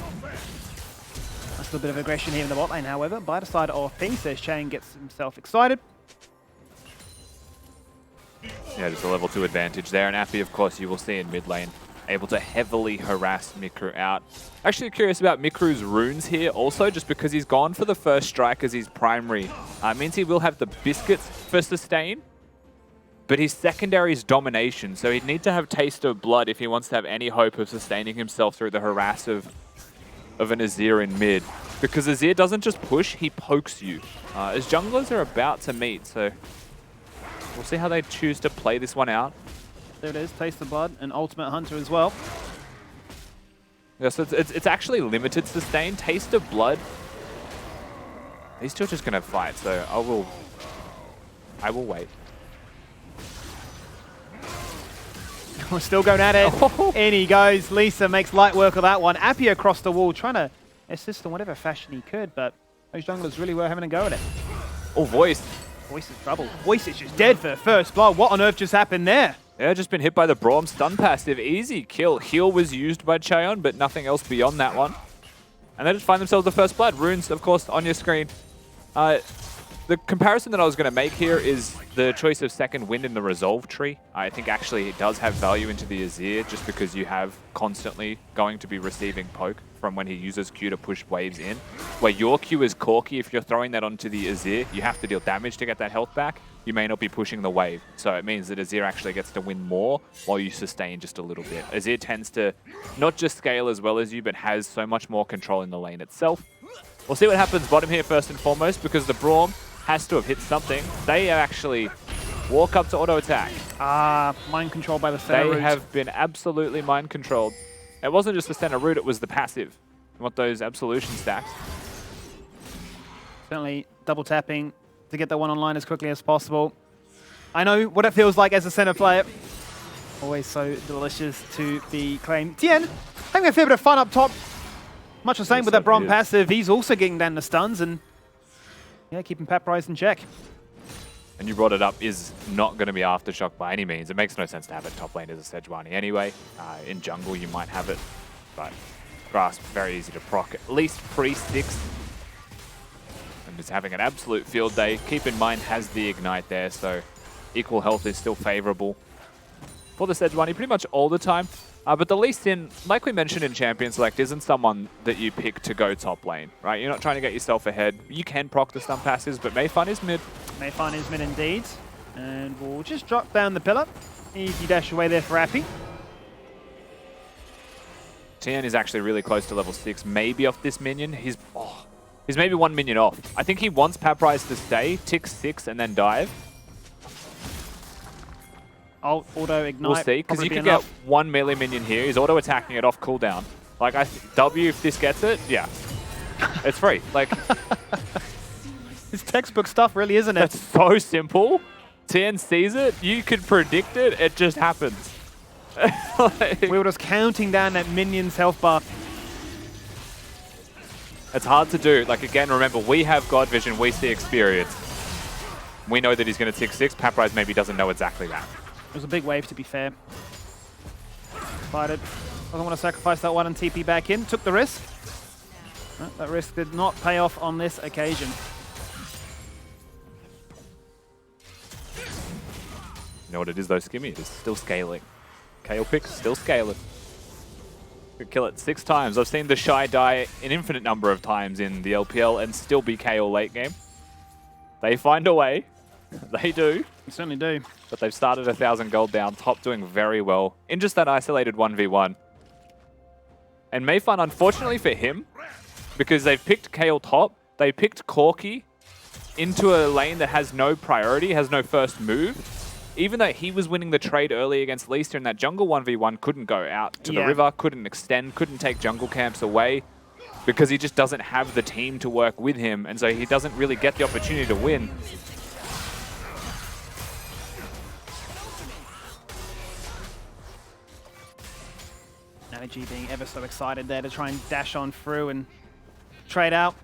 a little bit of aggression here in the bot lane, however. By the side of Peace, as Shane gets himself excited. Yeah, just a level 2 advantage there. And Appy, of course, you will see in mid lane, able to heavily harass Mikru out. Actually curious about Mikru's runes here also, just because he's gone for the first strike as his primary. Means he will have the biscuits for sustain, but his secondary is domination, so he'd need to have Taste of Blood if he wants to have any hope of sustaining himself through the harass of an Azir in mid. Because Azir doesn't just push, he pokes you. As junglers are about to meet, so we'll see how they choose to play this one out. There it is, Taste of Blood, and Ultimate Hunter as well. Yeah, so it's actually limited sustain. Taste of Blood. These two are just going to fight, so I will wait. We're still going at it. In he goes. Lisa makes light work of that one. Appy across the wall, trying to assist in whatever fashion he could, but those junglers really were having a go at it. Oh, Voice. Voice is trouble. Voice is just dead for the first blow. What on earth just happened there? Yeah, just been hit by the Braum stun passive. Easy kill. Heal was used by Chaeyon, but nothing else beyond that one. And they just find themselves the first blood. Runes, of course, on your screen. The comparison that I was going to make here is the choice of second wind in the resolve tree. I think actually it does have value into the Azir just because you have constantly going to be receiving poke from when he uses Q to push waves in. Where your Q is Corki, if you're throwing that onto the Azir, you have to deal damage to get that health back. You may not be pushing the wave. So it means that Azir actually gets to win more while you sustain just a little bit. Azir tends to not just scale as well as you, but has so much more control in the lane itself. We'll see what happens bottom here first and foremost, because the Braum has to have hit something. They actually walk up to auto attack. Mind control by the center root. They have been absolutely mind controlled. It wasn't just the center root, it was the passive. You want those absolution stacks. Certainly double tapping to get that one online as quickly as possible. I know what it feels like as a center player. Always so delicious to be claimed. Tien, having a fair bit of fun up top. Much the same with that Braum passive. He's also getting down the stuns and yeah, keeping Paprise in check. And you brought it up, is not going to be Aftershock by any means. It makes no sense to have it top lane as a Sejuani anyway. In jungle you might have it, but Grasp, very easy to proc, at least pre-6. And just having an absolute field day. Keep in mind, has the Ignite there, so equal health is still favorable for the Sejuani pretty much all the time. But the Lee Sin, like we mentioned in Champion Select, isn't someone that you pick to go top lane, right? You're not trying to get yourself ahead. You can proc the stun passives, but Mayfan is mid. Mayfan is mid indeed. And we'll just drop down the pillar. Easy dash away there for Appy. Tian is actually really close to level 6, maybe off this minion. He's maybe 1 minion off. I think he wants Paprise to stay, tick 6, and then dive. Auto ignite. We'll see, because you could get 1 melee minion here. He's auto attacking it off cooldown. Like, W, if this gets it, yeah. It's free. Like, it's textbook stuff, really, isn't it? It's so simple. Tian sees it, you could predict it, it just happens. Like, we were just counting down that minion's health bar. It's hard to do. Like, again, remember, we have God Vision, we see experience. We know that he's going to tick 6. Paprise maybe doesn't know exactly that. It was a big wave, to be fair. Fight it. Doesn't want to sacrifice that one and TP back in. Took the risk. That risk did not pay off on this occasion. You know what it is, though, Skimmy? It is still scaling. KO pick, still scaling. Could kill it 6 times. I've seen the Shy die an infinite number of times in the LPL and still be KO late game. They find a way. They do. They certainly do. But they've started 1,000 gold down. Top doing very well in just that isolated 1v1. And Mayfun, unfortunately for him, because they've picked Kale top, they picked Corki into a lane that has no priority, has no first move. Even though he was winning the trade early against Leicester in that jungle 1v1, couldn't go out to the river, couldn't extend, couldn't take jungle camps away because he just doesn't have the team to work with him, and so he doesn't really get the opportunity to win. G being ever so excited there to try and dash on through and trade out.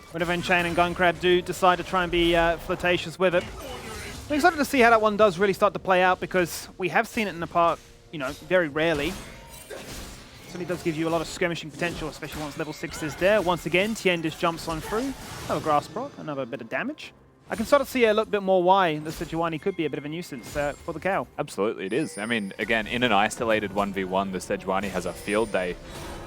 Whenever Enchain and Gunkrab do decide to try and be flirtatious with it. I'm excited to see how that one does really start to play out, because we have seen it in the part, you know, very rarely. Certainly does give you a lot of skirmishing potential, especially once level 6 is there. Once again, Tien just jumps on through. Another grass proc, another bit of damage. I can sort of see a little bit more why the Sejuani could be a bit of a nuisance for the cow. Absolutely, it is. I mean, again, in an isolated 1v1, the Sejuani has a field day.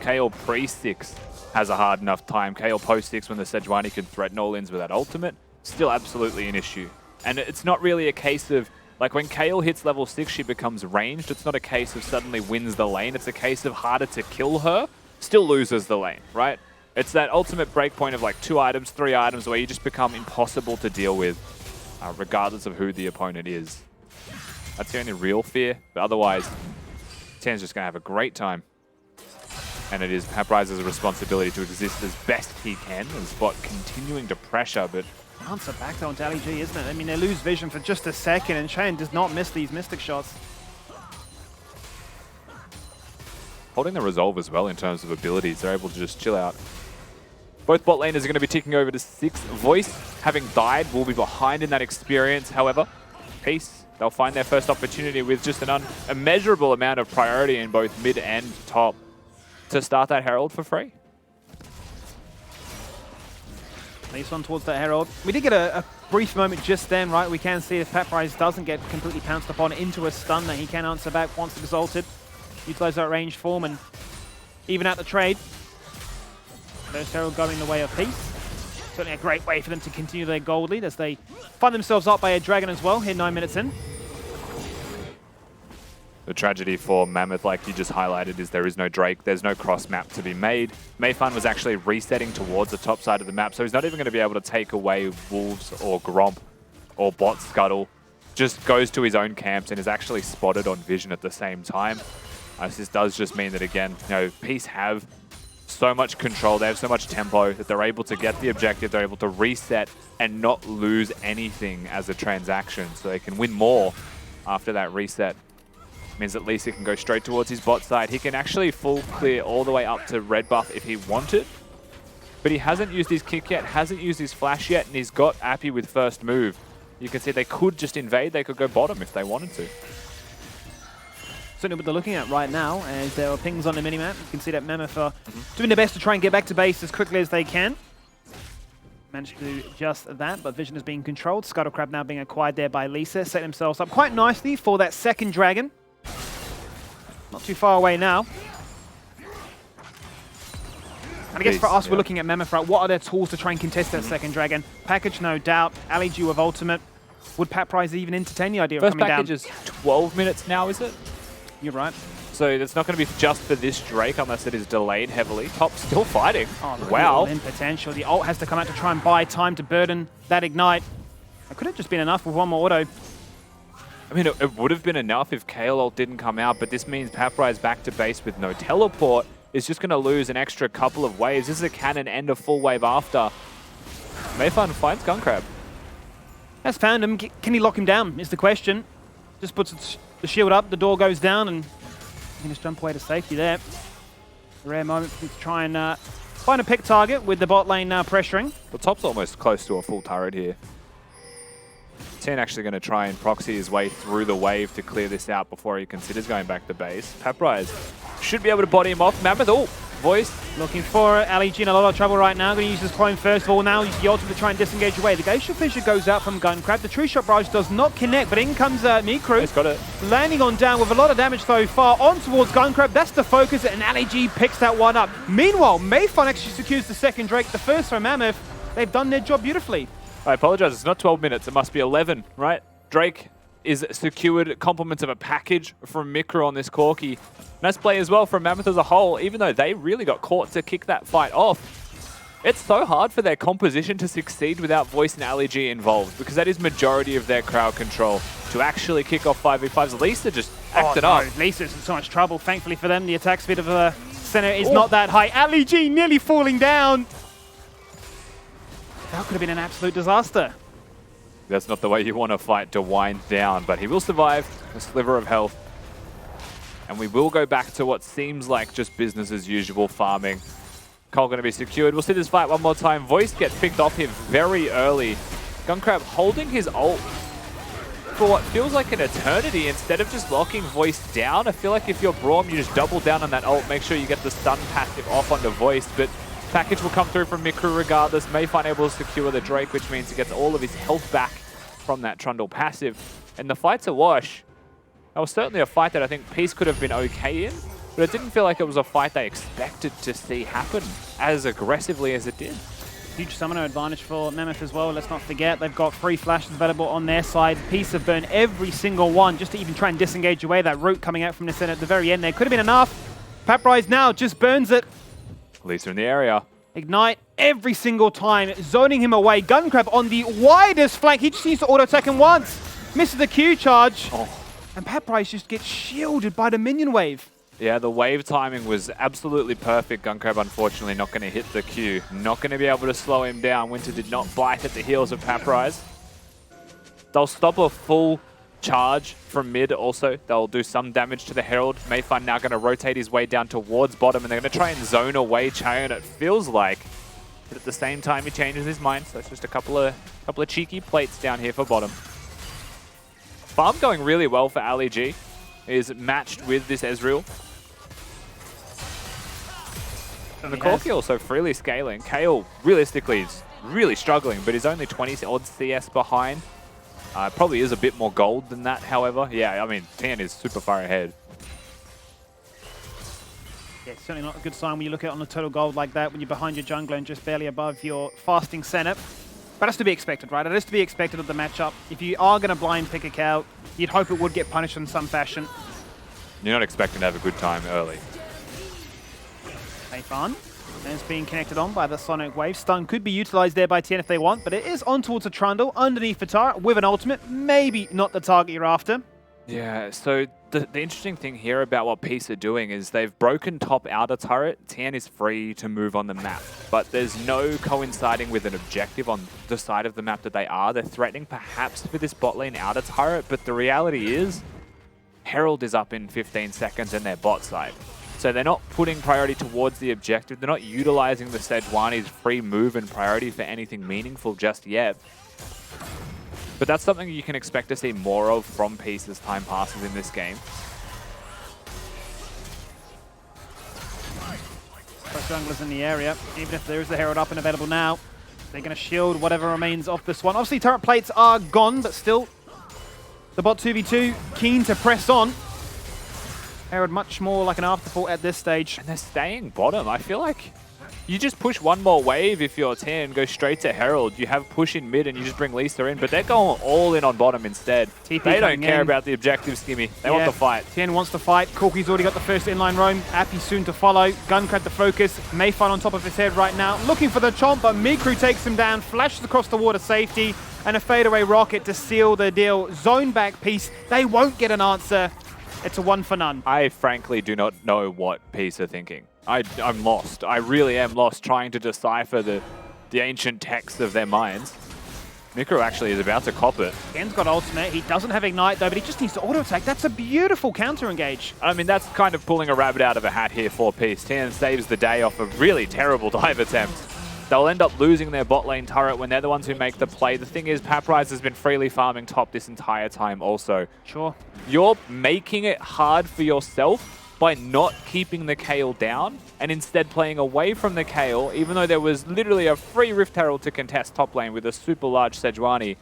Kale pre-6 has a hard enough time. Kale post-6, when the Sejuani can threaten all-ins with that ultimate, still absolutely an issue. And it's not really a case of, like, when Kale hits level 6, she becomes ranged. It's not a case of suddenly wins the lane. It's a case of harder to kill her, still loses the lane, right? It's that ultimate breakpoint of like 2 items, 3 items, where you just become impossible to deal with, regardless of who the opponent is. That's the only real fear, but otherwise, Tien's just going to have a great time. And it is Paprise's responsibility to exist as best he can, and Spot continuing to pressure, but... Answer back though onto Ali G, isn't it? I mean, they lose vision for just a second, and Shane does not miss these Mystic shots. Holding the resolve as well in terms of abilities, they're able to just chill out. Both bot laners are going to be ticking over to 6. Voice, having died, will be behind in that experience. However, Peace, they'll find their first opportunity with just an immeasurable amount of priority in both mid and top to start that Herald for free. Nice one towards that Herald. We did get a brief moment just then, right? We can see if Paprise doesn't get completely pounced upon into a stun, that he can answer back once exalted. Utilize that range form and even out the trade. There's Herald going the way of Peace. Certainly a great way for them to continue their gold lead as they find themselves up by a dragon as well, here 9 minutes in. The tragedy for Mammoth, like you just highlighted, is there is no Drake, there's no cross map to be made. Mayfun was actually resetting towards the top side of the map, so he's not even going to be able to take away Wolves or Gromp or Bot Scuttle. Just goes to his own camps and is actually spotted on vision at the same time. This does just mean that, again, you know, Peace have so much control, they have so much tempo that they're able to get the objective, they're able to reset and not lose anything as a transaction, so they can win more after that reset. Means at least he can go straight towards his bot side. He can actually full clear all the way up to red buff if he wanted, but he hasn't used his kick yet, hasn't used his flash yet, and he's got Appy with first move. You can see they could just invade, they could go bottom if they wanted to. Certainly what they're looking at right now, as there are pings on the minimap. You can see that Mammoth are doing their best to try and get back to base as quickly as they can. Managed to do just that, but vision is being controlled. Scuttlecrab now being acquired there by Lisa, setting themselves up quite nicely for that second dragon. Not too far away now. And I guess for us, we're looking at Mammoth, right? What are their tools to try and contest that second dragon? Package, no doubt. Ali G with ultimate. Would Pat Price even entertain the idea of First coming down? package is 12 minutes now, is it? You're right. So it's not going to be just for this Drake unless it is delayed heavily. Top still fighting. Oh, look wow. In potential. The ult has to come out to try and buy time to burden that ignite. It could have just been enough with one more auto. I mean, it would have been enough if Kale ult didn't come out, but this means Papri back to base with no teleport. Is just going to lose an extra couple of waves. This is a cannon and a full wave after. Mayfun finds Gunkrab. Has found him. Can he lock him down is the question. Just puts the shield up, the door goes down, and he can just jump away to safety there. A rare moment for him to try and find a pick target with the bot lane pressuring. The top's almost close to a full turret here. Ten actually going to try and proxy his way through the wave to clear this out before he considers going back to base. Papri should be able to body him off. Mammoth, oh, voice. Looking for it. LEG in a lot of trouble right now. Going to use his clone first of all. Now use the ultimate to try and disengage away. The Glacial Fissure goes out from Gunkrab. The True Shot Barrage does not connect, but in comes Mikru. He's got it. Landing on down with a lot of damage so far. On towards Gunkrab. That's the focus, and LEG picks that one up. Meanwhile, Mayfun actually secures the second Drake. The first from Mammoth. They've done their job beautifully. I apologize, it's not 12 minutes, it must be 11, right? Drake is secured, compliments of a package from Mikra on this Corki. Nice play as well from Mammoth as a whole, even though they really got caught to kick that fight off. It's so hard for their composition to succeed without Voice and LEG involved, because that is majority of their crowd control. To actually kick off 5v5s, Lisa just acted up. Lisa's in so much trouble. Thankfully for them, the attack speed of the center is not that high. LEG nearly falling down. That could have been an absolute disaster. That's not the way you want to fight to wind down, but he will survive a sliver of health. And we will go back to what seems like just business as usual farming. Cole going to be secured. We'll see this fight one more time. Voice gets picked off here very early. Gunkrab holding his ult for what feels like an eternity instead of just locking Voice down. I feel like if you're Braum, you just double down on that ult, make sure you get the stun passive off onto Voice, but package will come through from Mikru regardless. Mayfun able to secure the Drake, which means he gets all of his health back from that Trundle passive. And the fight's a wash. That was certainly a fight that I think Peace could have been okay in, but it didn't feel like it was a fight they expected to see happen as aggressively as it did. Huge summoner advantage for Mammoth as well. Let's not forget, they've got 3 flashes available on their side. Peace have burned every single one just to even try and disengage away that root coming out from the center at the very end there. Could have been enough. Paprise now just burns it. Lisa in the area. Ignite every single time, zoning him away. Gunkrab on the widest flank. He just needs to auto-attack him once. Misses the Q charge. Oh. And Paprise just gets shielded by the minion wave. Yeah, the wave timing was absolutely perfect. Gunkrab, unfortunately, not going to hit the Q. Not going to be able to slow him down. Winter did not bite at the heels of Paprise. They'll stop a full charge from mid also. They'll do some damage to the Herald. Mayfun now going to rotate his way down towards bottom, and they're going to try and zone away Chayon, it feels like. But at the same time, he changes his mind, so it's just a couple of cheeky plates down here for bottom. Farm going really well for LEG. Is matched with this Ezreal. And the Corki also freely scaling. Kale, realistically, is really struggling, but he's only 20 odd CS behind. Probably is a bit more gold than that, however. Yeah, I mean, Tian is super far ahead. Yeah, it's certainly not a good sign when you look at it on the total gold like that, when you're behind your jungler and just barely above your fasting center. But that's to be expected, right? It is to be expected of the matchup. If you are going to blind pick a cow, you'd hope it would get punished in some fashion. You're not expecting to have a good time early. Hey, fun. And it's being connected on by the Sonic Wave. Stun could be utilized there by Tien if they want, but it is on towards a Trundle underneath the turret with an ultimate. Maybe not the target you're after. Yeah, so the interesting thing here about what Peace are doing is they've broken top outer turret. Tian is free to move on the map, but there's no coinciding with an objective on the side of the map that they are. They're threatening perhaps for this bot lane outer turret, but the reality is Herald is up in 15 seconds in their bot side. So they're not putting priority towards the objective. They're not utilizing the Sejuani's free move and priority for anything meaningful just yet. But that's something you can expect to see more of from Peace as time passes in this game. Both junglers in the area, even if there is the Herald up and available now. They're going to shield whatever remains of this one. Obviously, turret plates are gone, but still, the bot 2v2 keen to press on. Herald much more like an afterthought at this stage. And they're staying bottom. I feel like You just push one more wave if you're Tien, go straight to Herald. You have push in mid and you just bring Lisa in, but they're going all in on bottom instead. TP they don't coming care in. about the objective, Skimmy. They want the fight. Tien wants to fight. Corki's already got the first inline roam. Appy soon to follow. Guncrad the focus. Mayfun on top of his head right now. Looking for the chomp, but Mikru takes him down, flashes across the water safety, and a fadeaway rocket to seal the deal. Zone back piece. They won't get an answer. It's a 1 for none. I frankly do not know what Peace are thinking. I'm lost. I really am lost trying to decipher the ancient text of their minds. Mikro actually is about to cop it. Tien's got ultimate. He doesn't have Ignite though, but he just needs to auto-attack. That's a beautiful counter-engage. I mean, that's kind of pulling a rabbit out of a hat here for Peace. Tien saves the day off a really terrible dive attempt. They'll end up losing their bot lane turret when they're the ones who make the play. The thing is, Paprise has been freely farming top this entire time also. Sure. You're making it hard for yourself by not keeping the Kayle down and instead playing away from the Kayle, even though there was literally a free Rift Herald to contest top lane with a super large Sejuani.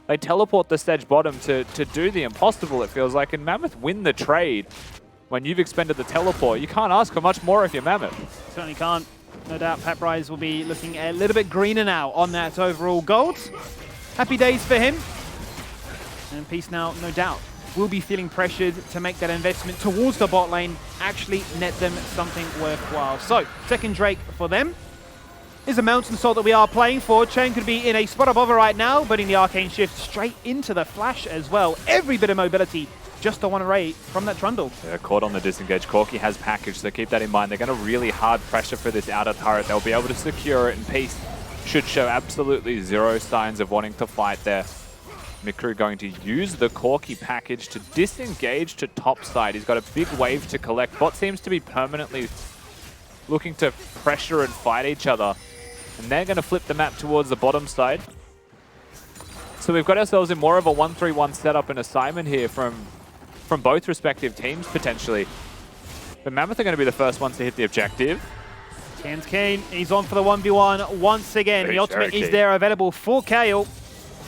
They teleport the Sedge bottom to do the impossible, it feels like, and Mammoth win the trade. When you've expended the teleport, you can't ask for much more if you're Mammoth. Certainly can't. No doubt Paprise will be looking a little bit greener now on that overall gold. Happy days for him. And Peace now, no doubt, will be feeling pressured to make that investment towards the bot lane, actually net them something worthwhile. So, second Drake for them is a Mountain Salt that we are playing for. Chain could be in a spot above her right now, but in the Arcane Shift straight into the Flash as well. Every bit of mobility just on one array from that Trundle. Yeah, caught on the disengage. Corki has package, so keep that in mind. They're going to really hard pressure for this outer turret. They'll be able to secure it, and Peace should show absolutely zero signs of wanting to fight there. Mikru going to use the Corki package to disengage to top side. He's got a big wave to collect. Bot seems to be permanently looking to pressure and fight each other. And they're going to flip the map towards the bottom side. So we've got ourselves in more of a 1-3-1 setup and assignment here from both respective teams, potentially. But Mammoth are going to be the first ones to hit the objective. Tien's keen. He's on for the 1v1 once again. The ultimate is there available for Kayle.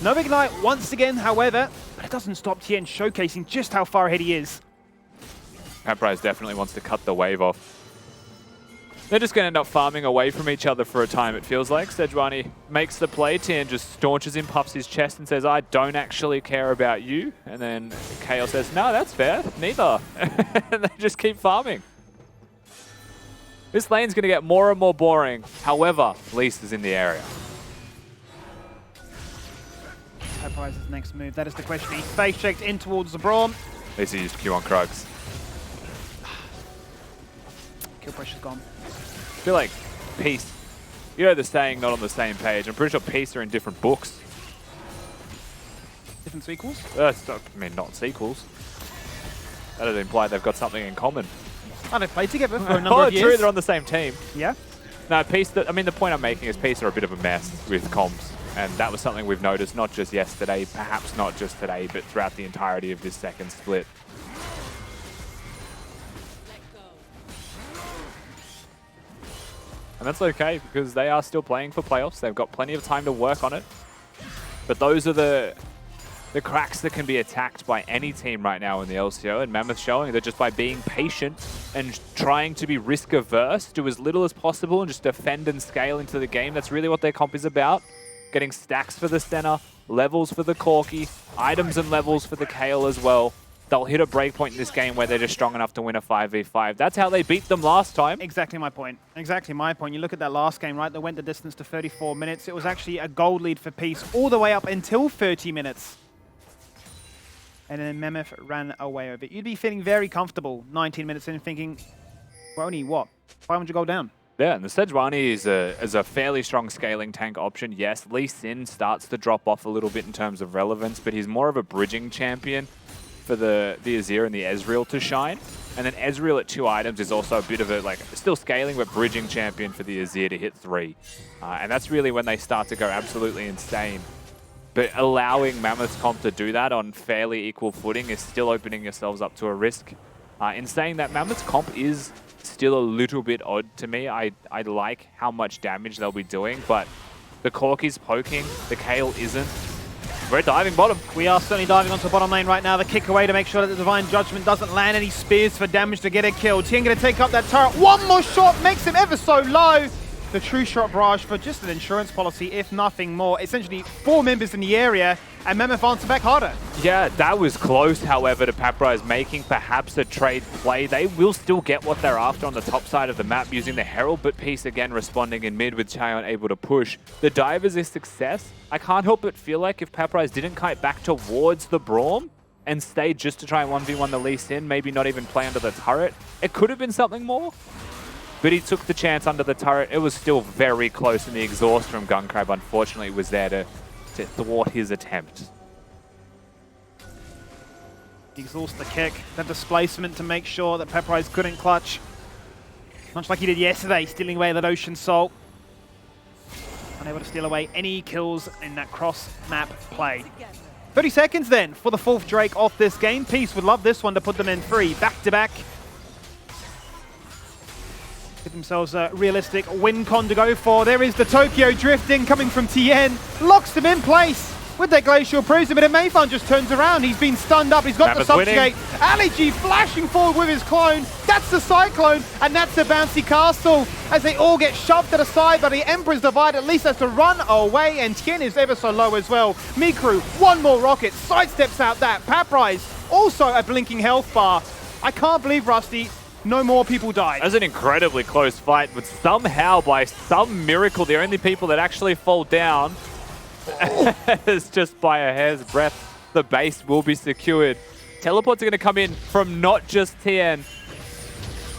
No Ignite once again, however, but it doesn't stop Tien showcasing just how far ahead he is. Paprise definitely wants to cut the wave off. They're just going to end up farming away from each other for a time, it feels like. Sejuani makes the play. Tien just staunches him, puffs his chest and says, I don't actually care about you. And then Kayle says, no, that's fair. Neither. And they just keep farming. This lane's going to get more and more boring. However, Lisa's in the area. Paprise's next move, that is the question. He's face checked in towards the Braum. Lisa used Q on Krugs. Kill pressure's gone. I feel like Peace, you know the saying, not on the same page. I'm pretty sure Peace are in different books. Different sequels? I mean, not sequels. That would imply they've got something in common. Oh, they played together for a number of years. True, they're on the same team. Yeah. No, Peace, I mean, the point I'm making is Peace are a bit of a mess with comms. And that was something we've noticed not just yesterday, perhaps not just today, but throughout the entirety of this second split. And that's okay, because they are still playing for playoffs. They've got plenty of time to work on it. But those are the cracks that can be attacked by any team right now in the LCO, and Mammoth showing that just by being patient and trying to be risk-averse, do as little as possible and just defend and scale into the game. That's really what their comp is about. Getting stacks for the Senna, levels for the Corki, items and levels for the Kayle as well. They'll hit a breakpoint in this game where they're just strong enough to win a 5v5. That's how they beat them last time. Exactly my point. Exactly my point. You look at that last game, right? They went the distance to 34 minutes. It was actually a gold lead for Peace all the way up until 30 minutes. And then Mammoth ran away with it. You'd be feeling very comfortable 19 minutes in thinking, we're only, what, 500 gold down? Yeah, and the Sejuani is a fairly strong scaling tank option. Yes, Lee Sin starts to drop off a little bit in terms of relevance, but he's more of a bridging champion for the Azir and the Ezreal to shine. And then Ezreal at 2 items is also a bit of a, like, still scaling, but bridging champion for the Azir to hit 3. And that's really when they start to go absolutely insane. But allowing Mammoth's comp to do that on fairly equal footing is still opening yourselves up to a risk. In saying that, Mammoth's comp is still a little bit odd to me. I like how much damage they'll be doing, but the Corki's poking, the Kayle isn't. We're diving bottom. We are certainly diving onto the bottom lane right now. The kick away to make sure that the Divine Judgment doesn't land any spears for damage to get a kill. Tien going to take up that turret. One more shot makes him ever so low. the True Shot Barrage for just an insurance policy, if nothing more. Essentially 4 members in the area, and Mammoth answer back harder. Yeah, that was close, however, to Paprise making perhaps a trade play. They will still get what they're after on the top side of the map using the Herald, but Peace again responding in mid with Chaeyon able to push. The dive is a success. I can't help but feel like if Paprise didn't kite back towards the Braum and stay just to try and 1v1 the Lee Sin, maybe not even play under the turret, it could have been something more. But he took the chance under the turret. It was still very close, and the exhaust from Gunkrab unfortunately was there to thwart his attempt. Exhaust the kick, the displacement to make sure that Paprise couldn't clutch. Much like he did yesterday, stealing away that Ocean Salt. Unable to steal away any kills in that cross-map play. 30 seconds then for the 4th Drake off this game. Peace would love this one to put them in 3 back-to-back. Give themselves a realistic win con to go for. There is the Tokyo drifting coming from Tien. Locks them in place with that Glacial Prism, but Mayfan just turns around. He's been stunned up. He's got the subjugate. Ali G flashing forward with his clone. That's the Cyclone, and that's the Bouncy Castle as they all get shoved to the side by the Emperor's Divide. At least has to run away, and Tien is ever so low as well. Mikru, one more rocket, sidesteps out that. Paprise, also a blinking health bar. I can't believe, Rusty, no more people died. That was an incredibly close fight, but somehow, by some miracle, the only people that actually fall down is just by a hair's breadth. The base will be secured. Teleports are going to come in from not just Tien,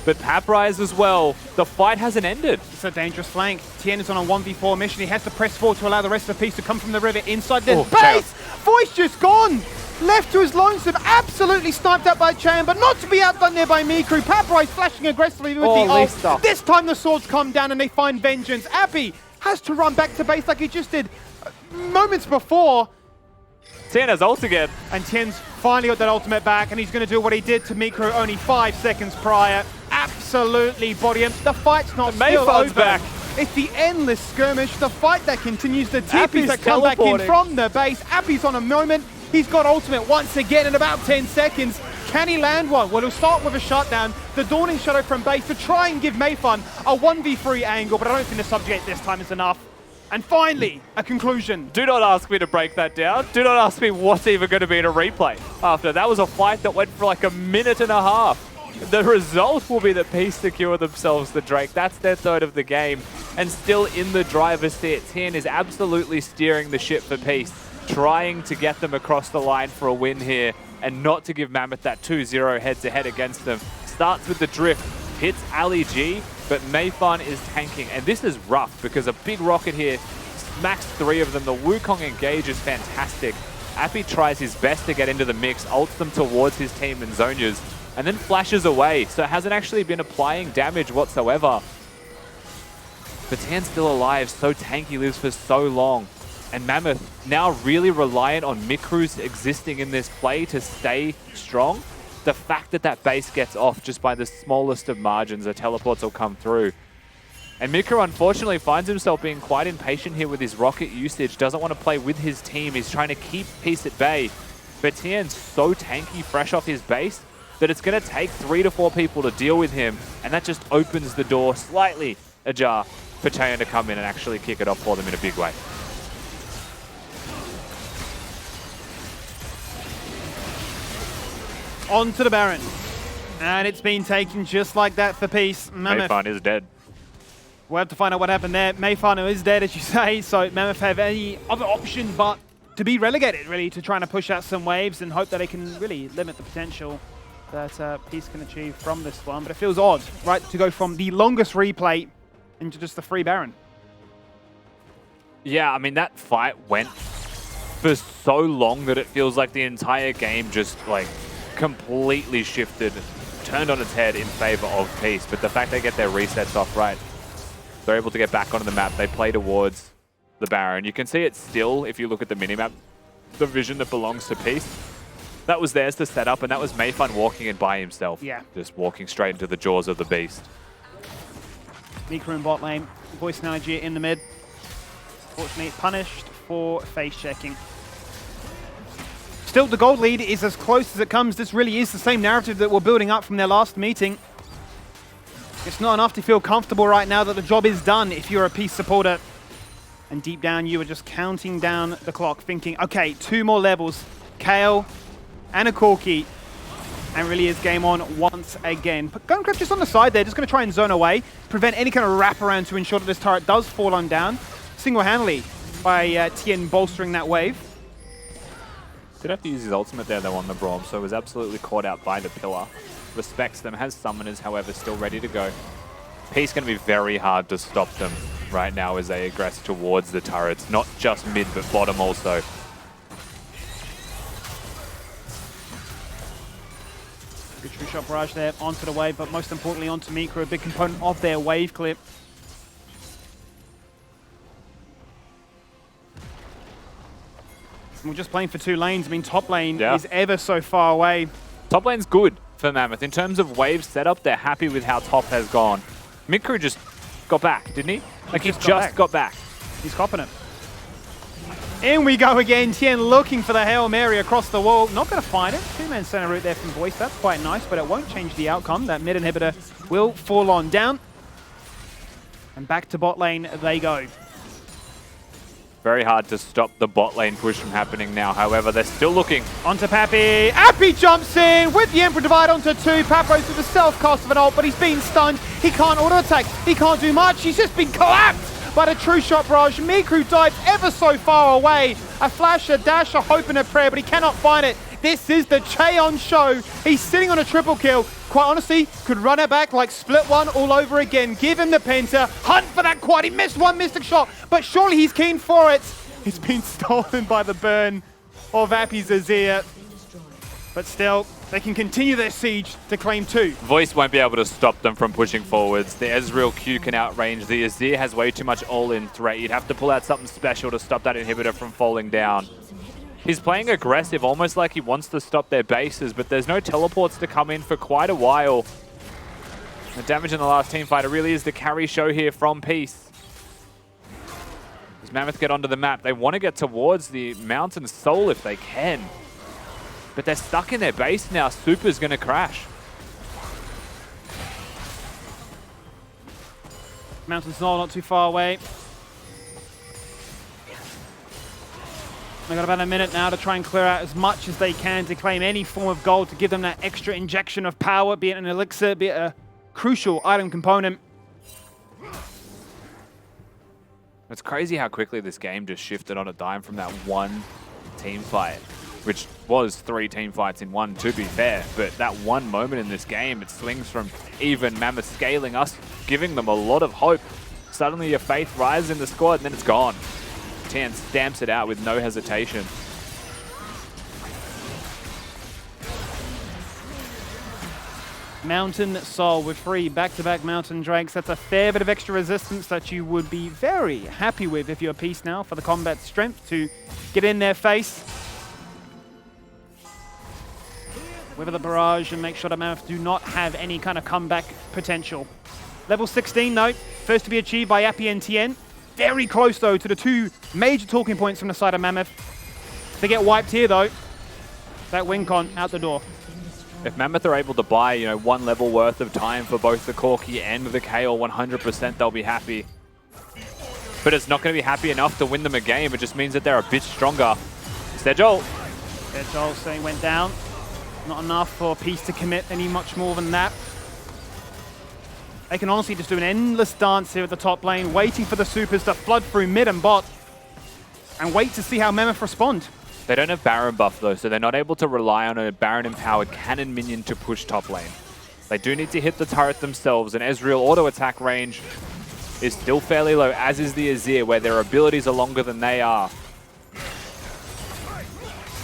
but Paprise as well. The fight hasn't ended. It's a dangerous flank. Tien is on a 1v4 mission. He has to press forward to allow the rest of the piece to come from the river inside this base. Voice just gone. Left to his lonesome, absolutely sniped out by Chan, but not to be outdone there by Mikru. Paprise flashing aggressively with the ult. This time the swords come down and they find vengeance. Appy has to run back to base like he just did moments before. Tien has ult again. And Tien's finally got that ultimate back, and he's going to do what he did to Mikru only 5 seconds prior. Absolutely body him. The fight's not still over. Back. It's the endless skirmish, the fight that continues, the TPs that come back in from the base. Appy's on a moment. He's got ultimate once again in about 10 seconds. Can he land one? Well, he'll start with a shutdown. The Dawning Shadow from base to try and give Mayfun a 1v3 angle, but I don't think the subjugate this time is enough. And finally, a conclusion. Do not ask me to break that down. Do not ask me what's even going to be in a replay after. That was a fight that went for like a minute and a half. The result will be that Peace secure themselves the Drake. That's their 3rd of the game. And still in the driver's seat, Tien is absolutely steering the ship for Peace, trying to get them across the line for a win here and not to give Mammoth that 2-0 head-to-head against them. Starts with the drift, hits Ali G, but Mayfan is tanking. And this is rough because a big rocket here smacks 3 of them. The Wukong engage is fantastic. Appy tries his best to get into the mix, ults them towards his team and Zonias, and then flashes away. So it hasn't actually been applying damage whatsoever. But Tien's still alive, so tanky, lives for so long. And Mammoth now really reliant on Mikru's existing in this play to stay strong. The fact that that base gets off just by the smallest of margins, the teleports will come through. And Mikru unfortunately finds himself being quite impatient here with his rocket usage, doesn't want to play with his team, he's trying to keep Peace at bay. But Tien's so tanky fresh off his base that it's going to take 3 to 4 people to deal with him, and that just opens the door slightly ajar for Chaeyon to come in and actually kick it off for them in a big way. On to the Baron. And it's been taken just like that for Peace. Mammoth. Mayfan is dead. We'll have to find out what happened there. Mayfan is dead, as you say, so Mammoth have any other option but to be relegated, really, to trying to push out some waves and hope that they can really limit the potential that Peace can achieve from this one. But it feels odd, right, to go from the longest replay into just the free Baron. Yeah, I mean, that fight went for so long that it feels like the entire game just, like, completely shifted, turned on its head in favor of Peace. But the fact they get their resets off right, they're able to get back onto the map. They play towards the Baron. You can see it still, if you look at the minimap, the vision that belongs to Peace. That was theirs to set up, and that was Mayfun walking in by himself. Yeah. Just walking straight into the jaws of the beast. Mikru in bot lane, Voice Nigeria in the mid. Fortunately punished for face checking. Still, the gold lead is as close as it comes. This really is the same narrative that we're building up from their last meeting. It's not enough to feel comfortable right now that the job is done if you're a Peace supporter. And deep down, you are just counting down the clock, thinking, okay, 2 more levels. Kale and a Corki. And really is game on once again. But Gunkrip just on the side there, just going to try and zone away, prevent any kind of wraparound to ensure that this turret does fall on down. Single-handedly by Tien bolstering that wave. Did have to use his ultimate there though on the Braum, so was absolutely caught out by the pillar. Respects them, has summoners, however, still ready to go. Peace going to be very hard to stop them right now as they aggress towards the turrets. Not just mid, but bottom also. Good true shot barrage there onto the wave, but most importantly onto Mikro, a big component of their wave clip. And we're just playing for 2 lanes. I mean, top lane is ever so far away. Top lane's good for Mammoth. In terms of wave setup, they're happy with how top has gone. Mikro just got back, didn't he? Like he just got back. He's copping it. In we go again. Tien looking for the Hail Mary across the wall. Not going to find it. 2-man center route there from Voice. That's quite nice, but it won't change the outcome. That mid inhibitor will fall on down. And back to bot lane they go. Very hard to stop the bot lane push from happening now. However, they're still looking. Onto Pappy. Appy jumps in with the Emperor Divide onto 2. Papros with the self-cast of an ult, but he's being stunned. He can't auto-attack. He can't do much. He's just been collapsed by the true shot barrage. Mikru dives ever so far away. A flash, a dash, a hope and a prayer, but he cannot find it. This is the Cheon show. He's sitting on a triple kill. Quite honestly, could run it back like split one all over again. Give him the penta. Hunt for that quad. He missed one mystic shot, but surely he's keen for it. He's been stolen by the burn of Appy's Azir. But still, they can continue their siege to claim 2. Voice won't be able to stop them from pushing forwards. The Ezreal Q can outrange. The Azir has way too much all-in threat. You'd have to pull out something special to stop that inhibitor from falling down. He's playing aggressive, almost like he wants to stop their bases, but there's no teleports to come in for quite a while. The damage in the last team fight, it really is the carry show here from Peace. As Mammoth get onto the map, they want to get towards the Mountain Soul if they can. But they're stuck in their base now. Super's going to crash. Mountain Soul not too far away. They've got about a minute now to try and clear out as much as they can to claim any form of gold to give them that extra injection of power, be it an elixir, be it a crucial item component. It's crazy how quickly this game just shifted on a dime from that one team fight, which was 3 team fights in one, to be fair. But that one moment in this game, it swings from even Mammoth scaling us, giving them a lot of hope. Suddenly your faith rises in the squad, and then it's gone. Tien stamps it out with no hesitation. Mountain Soul with 3 back-to-back Mountain Drakes. That's a fair bit of extra resistance that you would be very happy with if you're a Peace now for the combat strength to get in their face. With the barrage and make sure that Mammoth do not have any kind of comeback potential. Level 16 though, first to be achieved by Appy and Tien. Very close though to the 2 major talking points from the side of Mammoth. They get wiped here though. That win con out the door. If Mammoth are able to buy, 1 level worth of time for both the Corki and the Kale, 100% they'll be happy. But it's not going to be happy enough to win them a game. It just means that they're a bit stronger. Sejol. Sejol saying went down. Not enough for Peace to commit any much more than that. They can honestly just do an endless dance here at the top lane, waiting for the supers to flood through mid and bot, and wait to see how Mammoth respond. They don't have Baron buff though, so they're not able to rely on a Baron-empowered cannon minion to push top lane. They do need to hit the turret themselves, and Ezreal auto-attack range is still fairly low, as is the Azir, where their abilities are longer than they are.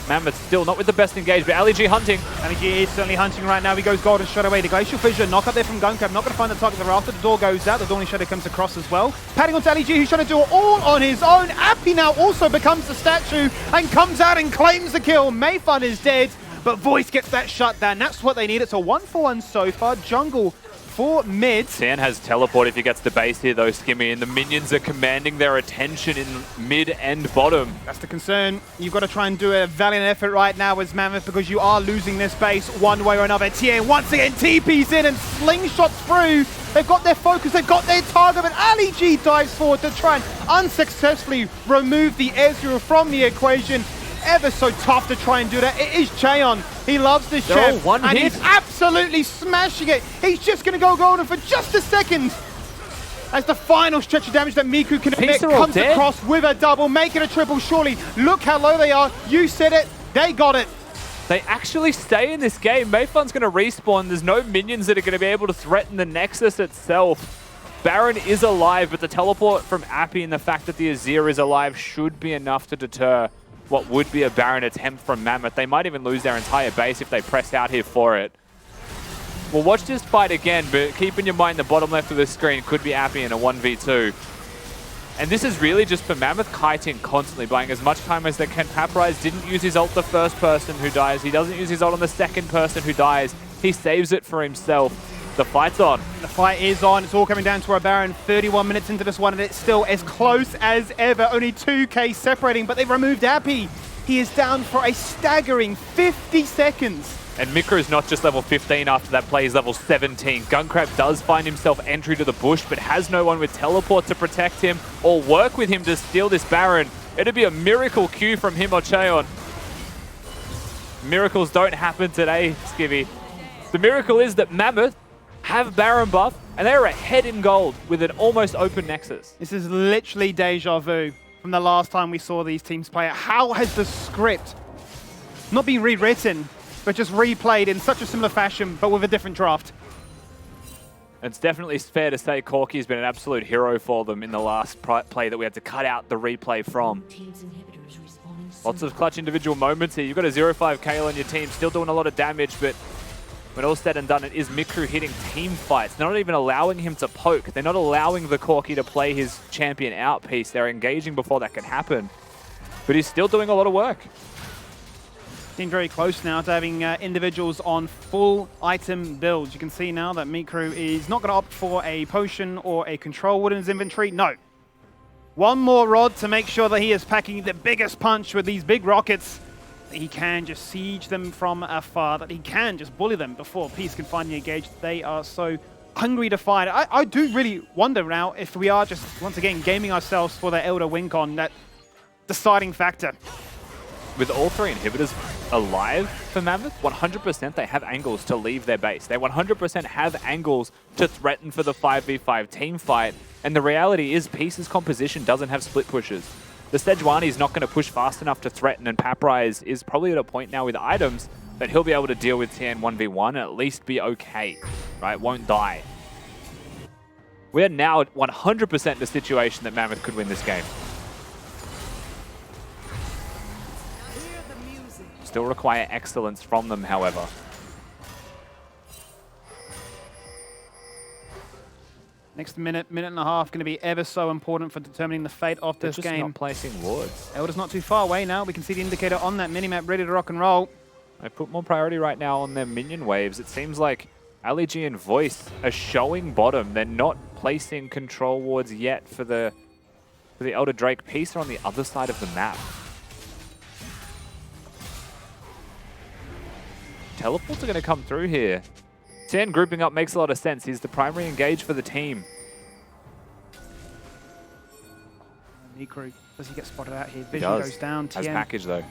Mammoth still not with the best engage, but LEG hunting. LEG is certainly hunting right now. He goes golden straight away. The Glacial Fissure, knock up there from Gunkrab. Not going to find the target thereafter. The door goes out. The Dawning Shadow comes across as well. Padding onto LEG, who's trying to do it all on his own. Appy now also becomes the statue and comes out and claims the kill. Mayfun is dead, but Voice gets that shut down. That's what they need. It's a 1-for-1 so far. Jungle for mid. Tien has teleport if he gets the base here though, Skimmy, and the minions are commanding their attention in mid and bottom. That's the concern. You've got to try and do a valiant effort right now as Mammoth, because you are losing this base one way or another. Tien once again TP's in and slingshots through They've got their focus, they've got their target, but Ali G dives forward to try and unsuccessfully remove the Ezreal from the equation. Ever so tough to try and do that. It is Cheon. He loves this They're all chef, one and hit. he's absolutely smashing it. He's just going to go golden for just a second. As the final stretch of damage that Miku can admit comes across with a double, making a triple. Surely, look how low they are. You said it, they got it. They actually stay in this game. Mayfun's going to respawn. There's no minions that are going to be able to threaten the Nexus itself. Baron is alive, but the teleport from Appy and the fact that the Azir is alive should be enough to deter what would be a Baron attempt from Mammoth. They might even lose their entire base if they press out here for it. We'll watch this fight again, but keep in your mind the bottom left of the screen could be Appy in a 1v2. And this is really just for Mammoth kiting constantly, buying as much time as they can. Paprise didn't use his ult the first person who dies. He doesn't use his ult on the second person who dies. He saves it for himself. The fight's on. The fight is on. It's all coming down to our Baron. 31 minutes into this one, and it's still as close as ever. Only 2k separating, but they've removed Appy. He is down for a staggering 50 seconds. And Mikro is not just level 15 after that play, he's level 17. Gunkrab does find himself entry to the bush, but has no one with teleport to protect him or work with him to steal this Baron. It'd be a miracle Q from him or Cheon. Miracles don't happen today, Skivvy. The miracle is that Mammoth have Baron buff, and they're ahead in gold with an almost open Nexus. This is literally deja vu from the last time we saw these teams play. How has the script not been rewritten, but just replayed in such a similar fashion, but with a different draft? It's definitely fair to say Corky's been an absolute hero for them in the last play that we had to cut out the replay from. Lots of clutch individual moments here. You've got a 0-5 Kale on your team, still doing a lot of damage, but when all said and done, it is Mikru hitting team fights. They're not even allowing him to poke. They're not allowing the Corky to play his champion out piece. They're engaging before that can happen. But he's still doing a lot of work. Getting very close now to having individuals on full item builds. You can see now that Mikru is not going to opt for a potion or a control wood in his inventory. No. One more rod to make sure that he is packing the biggest punch with these big rockets. That he can just siege them from afar, that he can just bully them before Peace can finally engage. They are so hungry to fight. I do really wonder now if we are just, once again, gaming ourselves for the Elder Wincon, that deciding factor. With all three inhibitors alive for Mammoth, 100% they have angles to leave their base. They 100% have angles to threaten for the 5v5 team fight. And the reality is Peace's composition doesn't have split pushes. The Sejuani is not going to push fast enough to threaten, and Paprise is probably at a point now with items that he'll be able to deal with TN 1v1 and at least be okay, right? Won't die. We're now 100% in the situation that Mammoth could win this game. Still require excellence from them, however. Next minute and a half going to be ever so important for determining the fate of this game. Not placing wards. Elder's not too far away now. We can see the indicator on that minimap ready to rock and roll. I put more priority right now on their minion waves. It seems like Ali G and Voice are showing bottom. They're not placing control wards yet for the Elder Drake. Peace are on the other side of the map. Teleports are going to come through here. Tian grouping up makes a lot of sense. He's the primary engage for the team. Mikru, does he get spotted out here? Vision Does. goes down. As Tien, package though.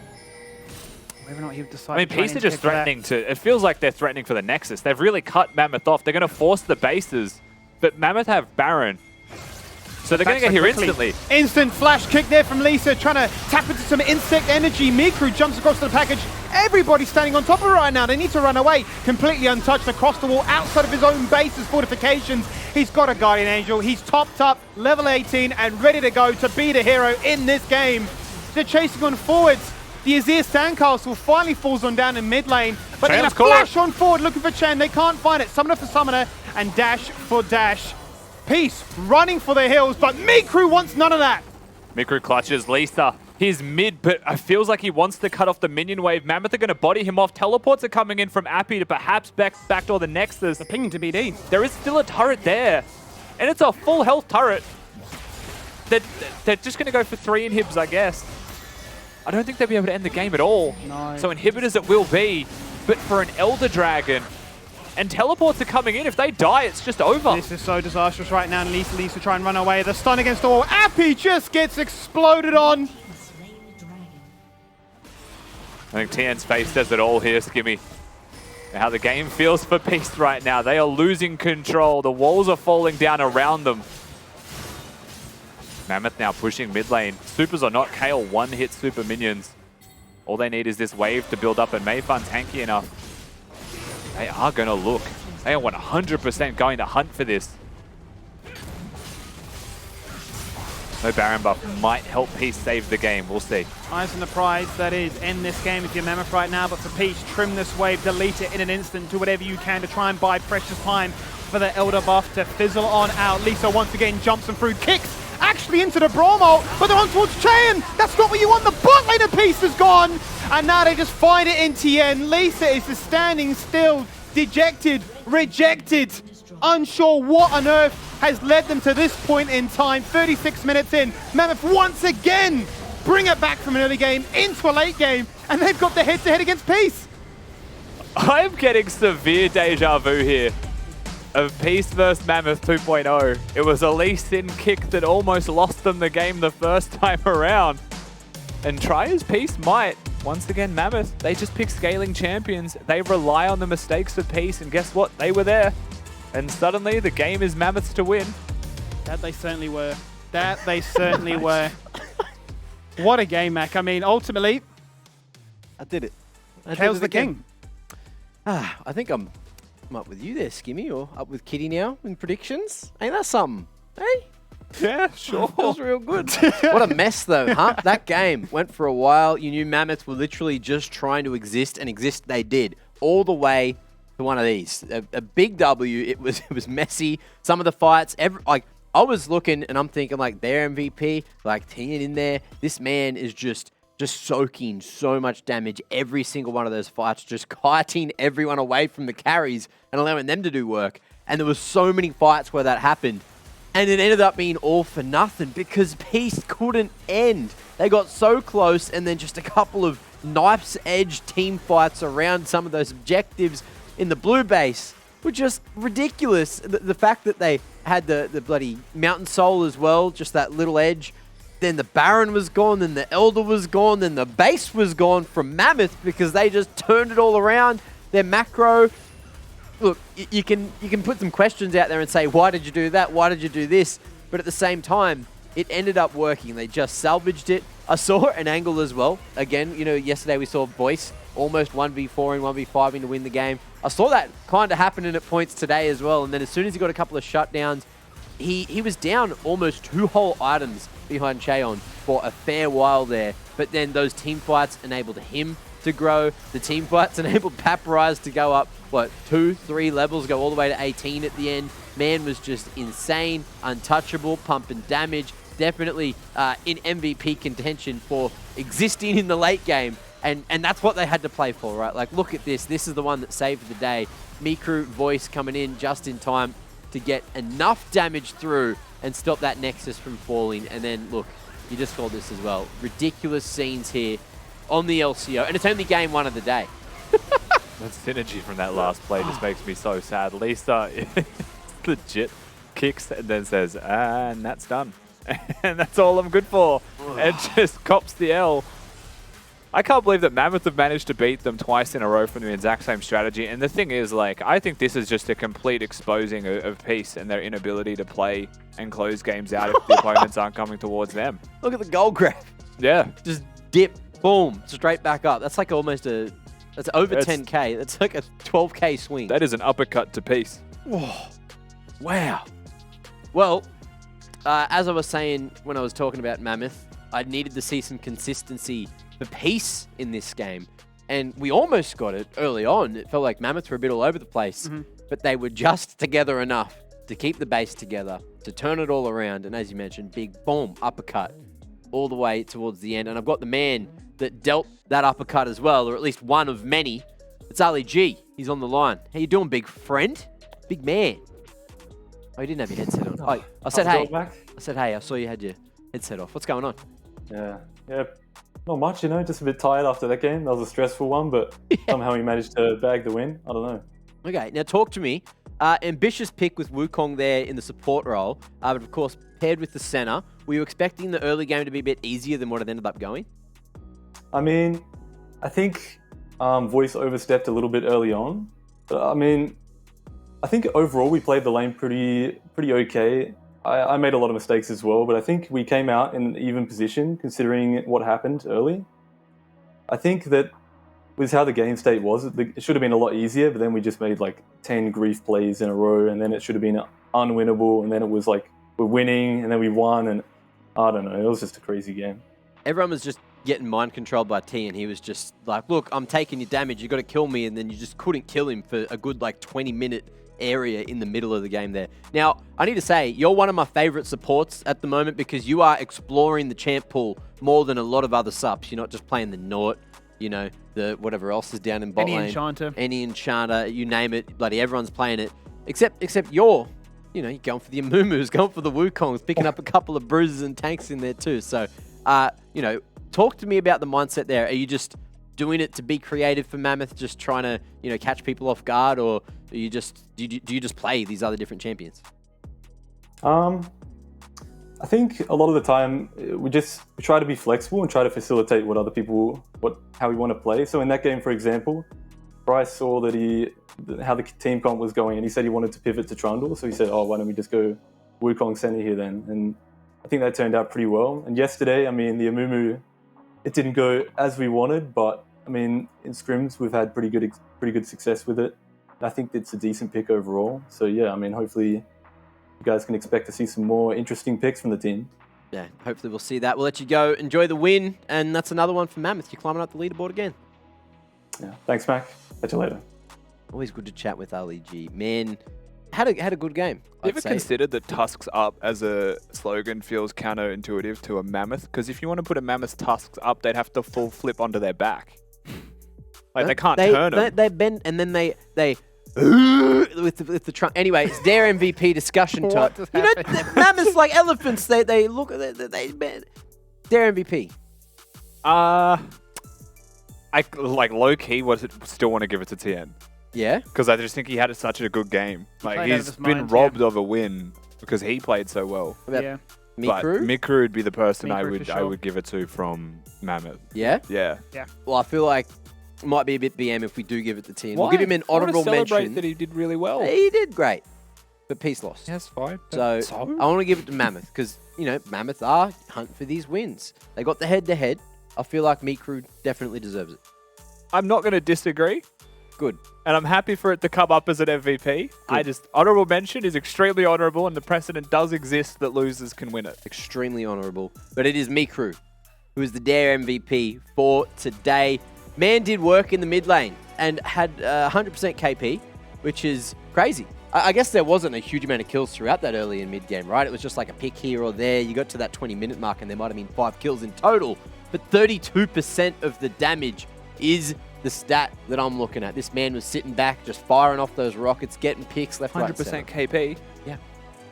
whether or not he would decide. I mean, to try Peace and are just intercept threatening to... It feels like they're threatening for the Nexus. They've really cut Mammoth off. They're going to force the bases. But Mammoth have Baron. So they're going to get here instantly. Instant flash kick there from Lisa, trying to tap into some insect energy. Mikru jumps across to the package. Everybody's standing on top of it right now. They need to run away. Completely untouched across the wall, outside of his own base's fortifications. He's got a Guardian Angel. He's topped up, level 18, and ready to go to be the hero in this game. They're chasing on forwards. The Azir Sandcastle finally falls on down in mid lane, but they're going to flash on forward looking for Chen. They can't find it. Summoner for Summoner and Dash for Dash. Peace running for the hills, but Mikru wants none of that. Mikru clutches Lisa. He's mid, but it feels like he wants to cut off the minion wave. Mammoth are going to body him off. Teleports are coming in from Appy to perhaps backdoor the Nexus. The pinging to BD. There is still a turret there, and it's a full health turret. They're just going to go for 3 inhibs, I guess. I don't think they'll be able to end the game at all. No. So inhibitors it will be, but for an Elder Dragon, And teleports are coming in. If they die, it's just over. This is so disastrous right now. Lisa try and run away. The stun against the wall. Appy just gets exploded on. I think TN's face says it all here, Skimmy. How the game feels for Peace right now. They are losing control. The walls are falling down around them. Mammoth now pushing mid lane. Supers are not Kale one-hit super minions. All they need is this wave to build up, and Mayfun tanky enough. They are going to look. They are 100% going to hunt for this. No Baron buff might help Peace save the game. We'll see. Eyes on the prize, that is, end this game if you're Mammoth right now, but for Peace, trim this wave, delete it in an instant, do whatever you can to try and buy precious time for the Elder buff to fizzle on out. Lisa once again jumps and through, kicks actually into the Brawl Mult, but they're on towards Chaeyan. That's not what you want. The bot lane of Peace is gone, and now they just find it in TN. Lisa is just standing still, dejected, rejected, unsure what on earth has led them to this point in time. 36 minutes in, Mammoth once again bring it back from an early game into a late game, and they've got the head-to-head against Peace. I'm getting severe deja vu here of Peace versus Mammoth 2.0. It was a Lee Sin kick that almost lost them the game the first time around. And try as Peace might, once again Mammoth, they just pick scaling champions. They rely on the mistakes of Peace, and guess what? They were there. And suddenly the game is Mammoth's to win. That they certainly were. That they certainly were. What a game, Mac. I mean, ultimately, I did it. Kale's the king. I think I'm up with you there, Skimmy, or up with Kitty now in predictions. Ain't that something? Hey? Yeah, sure. Feels real good. What a mess, though, huh? That game went for a while. You knew Mammoth were literally just trying to exist, and exist they did. All the way to one of these. A big W. It was messy. Some of the fights, I was looking, and I'm thinking, like, their MVP, like, Tian in there. This man is just soaking so much damage every single one of those fights, just kiting everyone away from the carries and allowing them to do work. And there was so many fights where that happened. And it ended up being all for nothing because Peace couldn't end. They got so close, and then just a couple of knife's edge team fights around some of those objectives in the blue base were just ridiculous. The fact that they had the bloody Mountain Soul as well, just that little edge. Then the Baron was gone, then the Elder was gone, then the base was gone from Mammoth because they just turned it all around. Their macro, look, you can put some questions out there and say, why did you do that? Why did you do this? But at the same time, it ended up working. They just salvaged it. I saw an angle as well. Again, you know, yesterday we saw Voice almost 1v4 and 1v5 to win the game. I saw that kind of happening at points today as well. And then as soon as he got a couple of shutdowns, he was down almost 2 whole items behind Chaeyan for a fair while there. But then those team fights enabled him to grow. The team fights enabled Paparize to go up, 2-3 levels, go all the way to 18 at the end. Man was just insane, untouchable, pumping damage. Definitely in MVP contention for existing in the late game. And that's what they had to play for, right? Like, look at this. This is the one that saved the day. Mikru Voice coming in just in time to get enough damage through and stop that Nexus from falling. And then, look, you just saw this as well. Ridiculous scenes here on the LCO. And it's only game 1 of the day. That synergy from that last play just makes me so sad. Lisa legit kicks and then says, and that's done. And that's all I'm good for. And just cops the L. I can't believe that Mammoth have managed to beat them twice in a row from the exact same strategy. And the thing is, like, I think this is just a complete exposing of Peace and their inability to play and close games out if the opponents aren't coming towards them. Look at the goal grab. Yeah. Just dip, boom, straight back up. That's like almost that's over 10K. That's like a 12K swing. That is an uppercut to Peace. Whoa. Wow. Well, as I was saying when I was talking about Mammoth, I needed to see some consistency for Peace in this game. And we almost got it early on. It felt like Mammoth were a bit all over the place, but they were just together enough to keep the base together, to turn it all around. And as you mentioned, big boom, uppercut all the way towards the end. And I've got the man that dealt that uppercut as well, or at least one of many. It's Ali G. He's on the line. How you doing, big friend? Big man. Oh, you didn't have your headset on. Oh, I said hey. I said hey. I saw you had your headset off. What's going on? Yeah. Not much, just a bit tired after that game. That was a stressful one, but somehow we managed to bag the win. I don't know. Okay, now talk to me. Ambitious pick with Wukong there in the support role, but of course paired with the center. Were you expecting the early game to be a bit easier than what it ended up going? I mean, I think Voice overstepped a little bit early on. But I mean, I think overall we played the lane pretty okay. I made a lot of mistakes as well, but I think we came out in an even position considering what happened early. I think that with how the game state was, it should have been a lot easier, but then we just made like 10 grief plays in a row, and then it should have been unwinnable, and then it was like we're winning, and then we won, and I don't know, it was just a crazy game. Everyone was just getting mind controlled by T, and he was just like, look, I'm taking your damage, you got to kill me, and then you just couldn't kill him for a good like 20-minute area in the middle of the game there. Now, I need to say, you're one of my favorite supports at the moment because you are exploring the champ pool more than a lot of other subs. You're not just playing the Nort, you know, the whatever else is down in bot lane. Any enchanter, you name it, bloody everyone's playing it. Except you're going for the Amumus, going for the Wukongs, picking up a couple of bruises and tanks in there too. So, talk to me about the mindset there. Are you just doing it to be creative for Mammoth, just trying to, catch people off guard, or are you do you just play these other different champions? I think a lot of the time we try to be flexible and try to facilitate how we want to play. So in that game, for example, Bryce saw that how the team comp was going, and he said he wanted to pivot to Trundle. So he said, "Oh, why don't we just go Wukong center here then?" And I think that turned out pretty well. And yesterday, I mean, the Amumu, it didn't go as we wanted, but I mean, in scrims we've had pretty good success with it. And I think it's a decent pick overall. So yeah, I mean, hopefully you guys can expect to see some more interesting picks from the team. Yeah, hopefully we'll see that. We'll let you go. Enjoy the win, and that's another one for Mammoth. You're climbing up the leaderboard again. Yeah, thanks, Mac. Catch you later. Always good to chat with Ali G. Man, had a good game. You ever considered that Tusks Up as a slogan feels counterintuitive to a Mammoth? Because if you want to put a Mammoth's Tusks Up, they'd have to full flip onto their back. Like, they can't turn them. They bend, and then they with the trunk. Anyway, it's their MVP discussion time. You know, Mammoths like elephants. They look. They bend. Their MVP. I like low key. Still want to give it to Tien. Yeah. Because I just think he had such a good game. Like, he's been robbed of a win because he played so well. Yeah. But Mikru would be the person I would give it to from Mammoth. Yeah. Yeah. Well, I feel like it might be a bit BM if we do give it to Tien. We'll give him an honourable mention. That he did really well. He did great, but peace lost. That's fine. So I want to give it to Mammoth because Mammoth are hunting for these wins. They got the head-to-head. I feel like Mikru definitely deserves it. I'm not going to disagree. Good. And I'm happy for it to come up as an MVP. Honourable mention is extremely honourable, and the precedent does exist that losers can win it. Extremely honourable. But it is Mikru who is the Dare MVP for today. Man did work in the mid lane and had 100% KP, which is crazy. I guess there wasn't a huge amount of kills throughout that early and mid game, right? It was just like a pick here or there. You got to that 20-minute mark and there might have been 5 kills in total. But 32% of the damage is the stat that I'm looking at. This man was sitting back, just firing off those rockets, getting picks left, right, 100% KP. Yeah.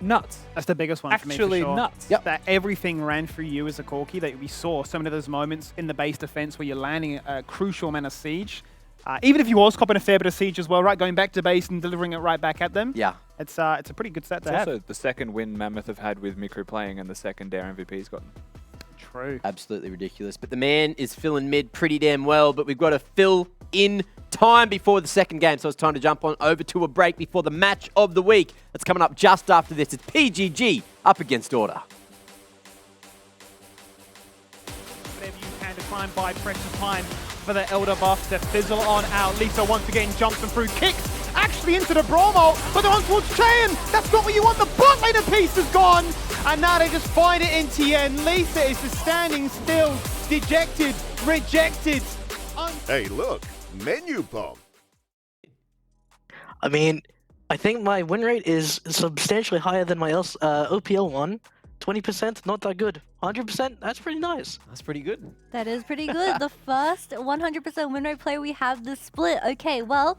Nuts. That's the biggest one for me, for Actually sure. nuts. Yep. That everything ran through you as a Corki, that we saw so many of those moments in the base defense where you're landing a crucial amount of siege. Even if you was copping a fair bit of siege as well, right? Going back to base and delivering it right back at them. Yeah. It's a pretty good stat to have. Also the second win Mammoth have had with Mikru playing and the second Dare MVP's gotten. True. Absolutely ridiculous. But the man is filling mid pretty damn well, but we've got to fill in time before the second game. So it's time to jump on over to a break before the match of the week. That's coming up just after this. It's PGG up against Order. Whatever you can to try and buy precious time for the Elder buff to fizzle on out. Lisa once again jumps them through, kicks actually into the Bromo, but they're on towards Chain. That's not what you want. The bot laner piece is gone. And now they just find it in Tien. Lisa is just standing still, dejected, rejected. Hey, look, menu bomb. I mean, I think my win rate is substantially higher than my OPL one. 20%, not that good. 100%, that's pretty nice. That's pretty good. That is pretty good. The first 100% win rate player we have this split. Okay, well,